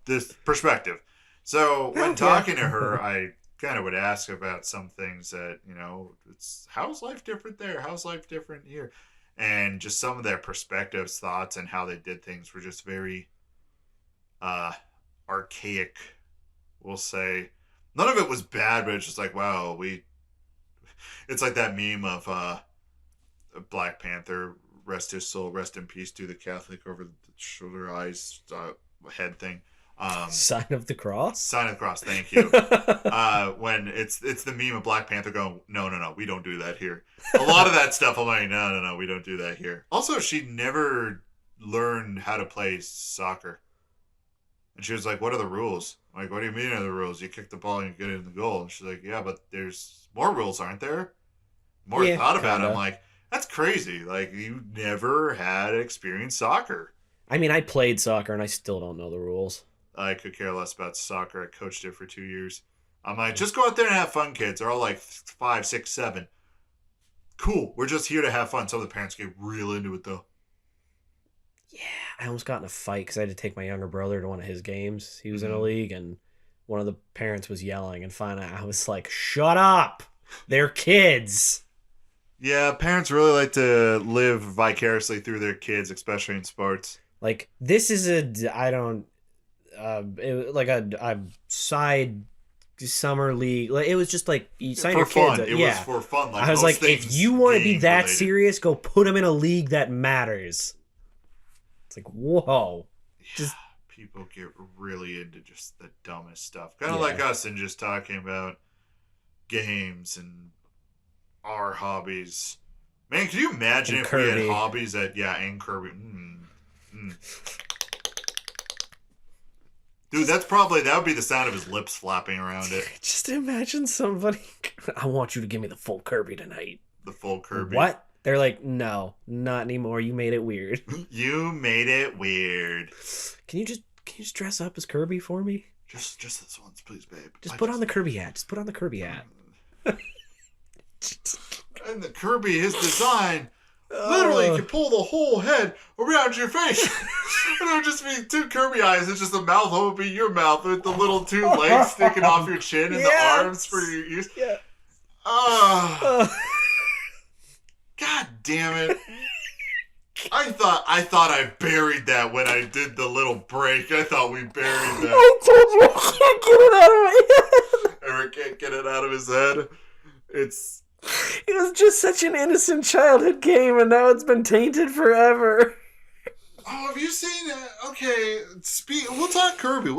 This perspective. So when talking to her, I kind of would ask about some things that, you know, it's how's life different there? How's life different here? And just some of their perspectives, thoughts, and how they did things were just very archaic, we'll say. None of it was bad, but it's just like, wow, it's like that meme of Black Panther, rest his soul, rest in peace, do the Catholic over the shoulder, eyes, head thing. Sign of the cross? Sign of the cross, thank you. When it's the meme of Black Panther going, no, we don't do that here. A lot of that stuff, I'm like, no, we don't do that here. Also, she never learned how to play soccer. And she was like, what are the rules? I'm like, what do you mean are the rules? You kick the ball and you get it in the goal. And she's like, yeah, but there's more rules, aren't there? More thought about it. I'm like, that's crazy. Like, you never had experienced soccer. I mean, I played soccer and I still don't know the rules. I could care less about soccer. I coached it for 2 years. I'm like, just go out there and have fun, kids. They're all like 5, 6, 7. Cool. We're just here to have fun. Some of the parents get real into it, though. Yeah, I almost got in a fight because I had to take my younger brother to one of his games. He was in a league, and one of the parents was yelling, and finally I was like, shut up! They're kids! Yeah, parents really like to live vicariously through their kids, especially in sports. Like, this is a side summer league. Like, it was just like, you sign your kids. It was for fun. Like, I was like, if you want to be that serious, go put them in a league that matters. It's like, whoa. Yeah, people get really into just the dumbest stuff. Kind of like us and just talking about games and our hobbies. Man, can you imagine if we had hobbies that, and Kirby. Dude, that would be the sound of his lips flapping around it. Just imagine somebody, I want you to give me the full Kirby tonight. The full Kirby. What? They're like, no, not anymore. You made it weird. You made it weird. Can you just dress up as Kirby for me? Just this once, please, babe. Just put on the Kirby hat. Just put on the Kirby hat. And the Kirby, his design, literally you can pull the whole head around your face. And it would just be 2 Kirby eyes. It's just the mouth would be your mouth with the little 2 legs sticking off your chin and the arms for your ears. Yeah. God damn it. I thought I buried that when I did the little break. I thought we buried that. I told you I can't get it out of my head. Eric can't get it out of his head. It was just such an innocent childhood game, and now it's been tainted forever. Oh, have you seen okay, we'll talk Kirby.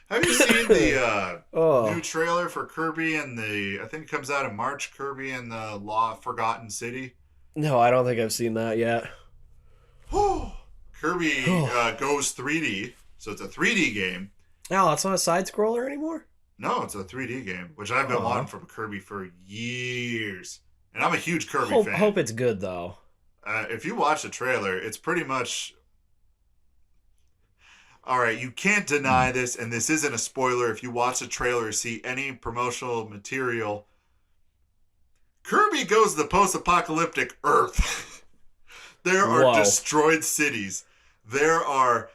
Have you seen the new trailer for Kirby and I think it comes out in March, Kirby and the Forgotten City? No, I don't think I've seen that yet. Kirby goes 3D, so it's a 3D game. Oh, it's not a side-scroller anymore? No, it's a 3D game, which I've been wanting from Kirby for years. And I'm a huge Kirby fan. Hope it's good, though. if you watch the trailer, it's pretty much. All right, you can't deny this, and this isn't a spoiler. If you watch the trailer or see any promotional material, Kirby goes to the post-apocalyptic Earth. There are Whoa. destroyed cities. There are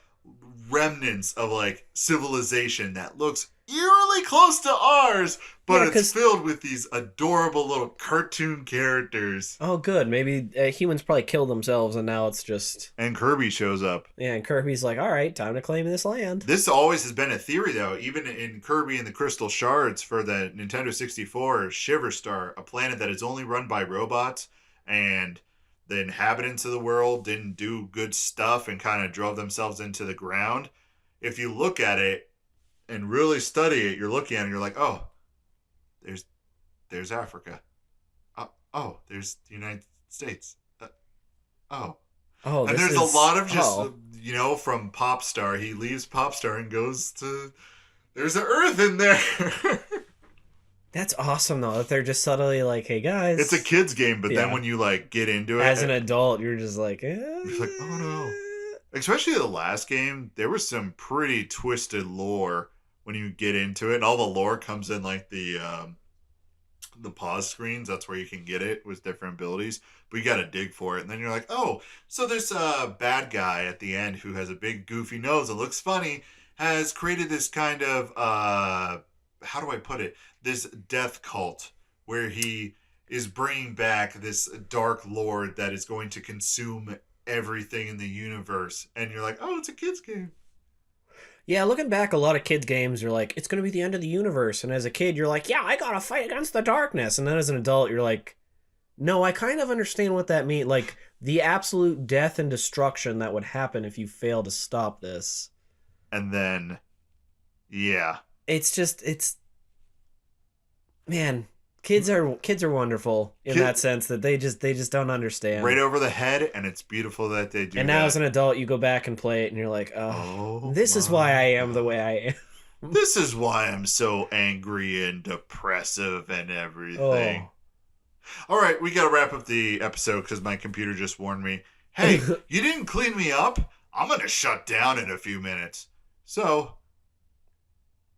remnants of like civilization that looks eerily close to ours, but Yeah, it's 'cause- filled with these adorable little cartoon characters. Oh, good. Maybe humans probably killed themselves, and now it's just And Kirby shows up. yeah. And Kirby's like, all right, time to claim this land. This always has been a theory, though. Even in Kirby and the Crystal Shards for the Nintendo 64, Shiver Star, a planet that is only run by robots, and the inhabitants of the world didn't do good stuff and kind of drove themselves into the ground. If you look at it and really study it, you're looking at it and you're like, oh, there's Africa. Oh, there's the United States. Oh. Oh, And this there's is- a lot of just, oh. from Popstar, he leaves Popstar and goes to, there's an Earth in there. That's awesome though. That they're just subtly like, hey guys. It's a kid's game, but then Yeah. when you like get into it, As an adult, you're just like, you're like, oh no. Especially the last game, there was some pretty twisted lore when you get into it, and all the lore comes in like the pause screens. That's where you can get it with different abilities, but you got to dig for it. And then you're like, oh, so this bad guy at the end who has a big goofy nose that looks funny has created this kind of how do I put it? This death cult where he is bringing back this dark lord that is going to consume everything in the universe. And you're like, oh, it's a kid's game. Yeah, looking back, a lot of kids' games are like, it's going to be the end of the universe. And as a kid, you're like, yeah, I got to fight against the darkness. And then as an adult, you're like, no, I kind of understand what that means. Like, the absolute death and destruction that would happen if you fail to stop this. And then, yeah. Man, kids are wonderful in that sense that they just don't understand. Right over the head, and it's beautiful that they do And now that. as an adult, you go back and play it, and you're like, Oh, this is why I am the way I am. This is why I'm so angry and depressive and everything. All right, we got to wrap up the episode because my computer just warned me, hey, you didn't clean me up? I'm going to shut down in a few minutes. So,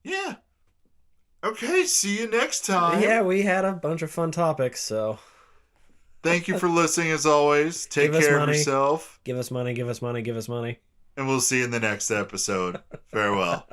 yeah. Okay, see you next time. Yeah, we had a bunch of fun topics, so Thank you for listening as always. Take Give us care of money. yourself. give us money, give us money, give us money. And we'll see you in the next episode. Farewell.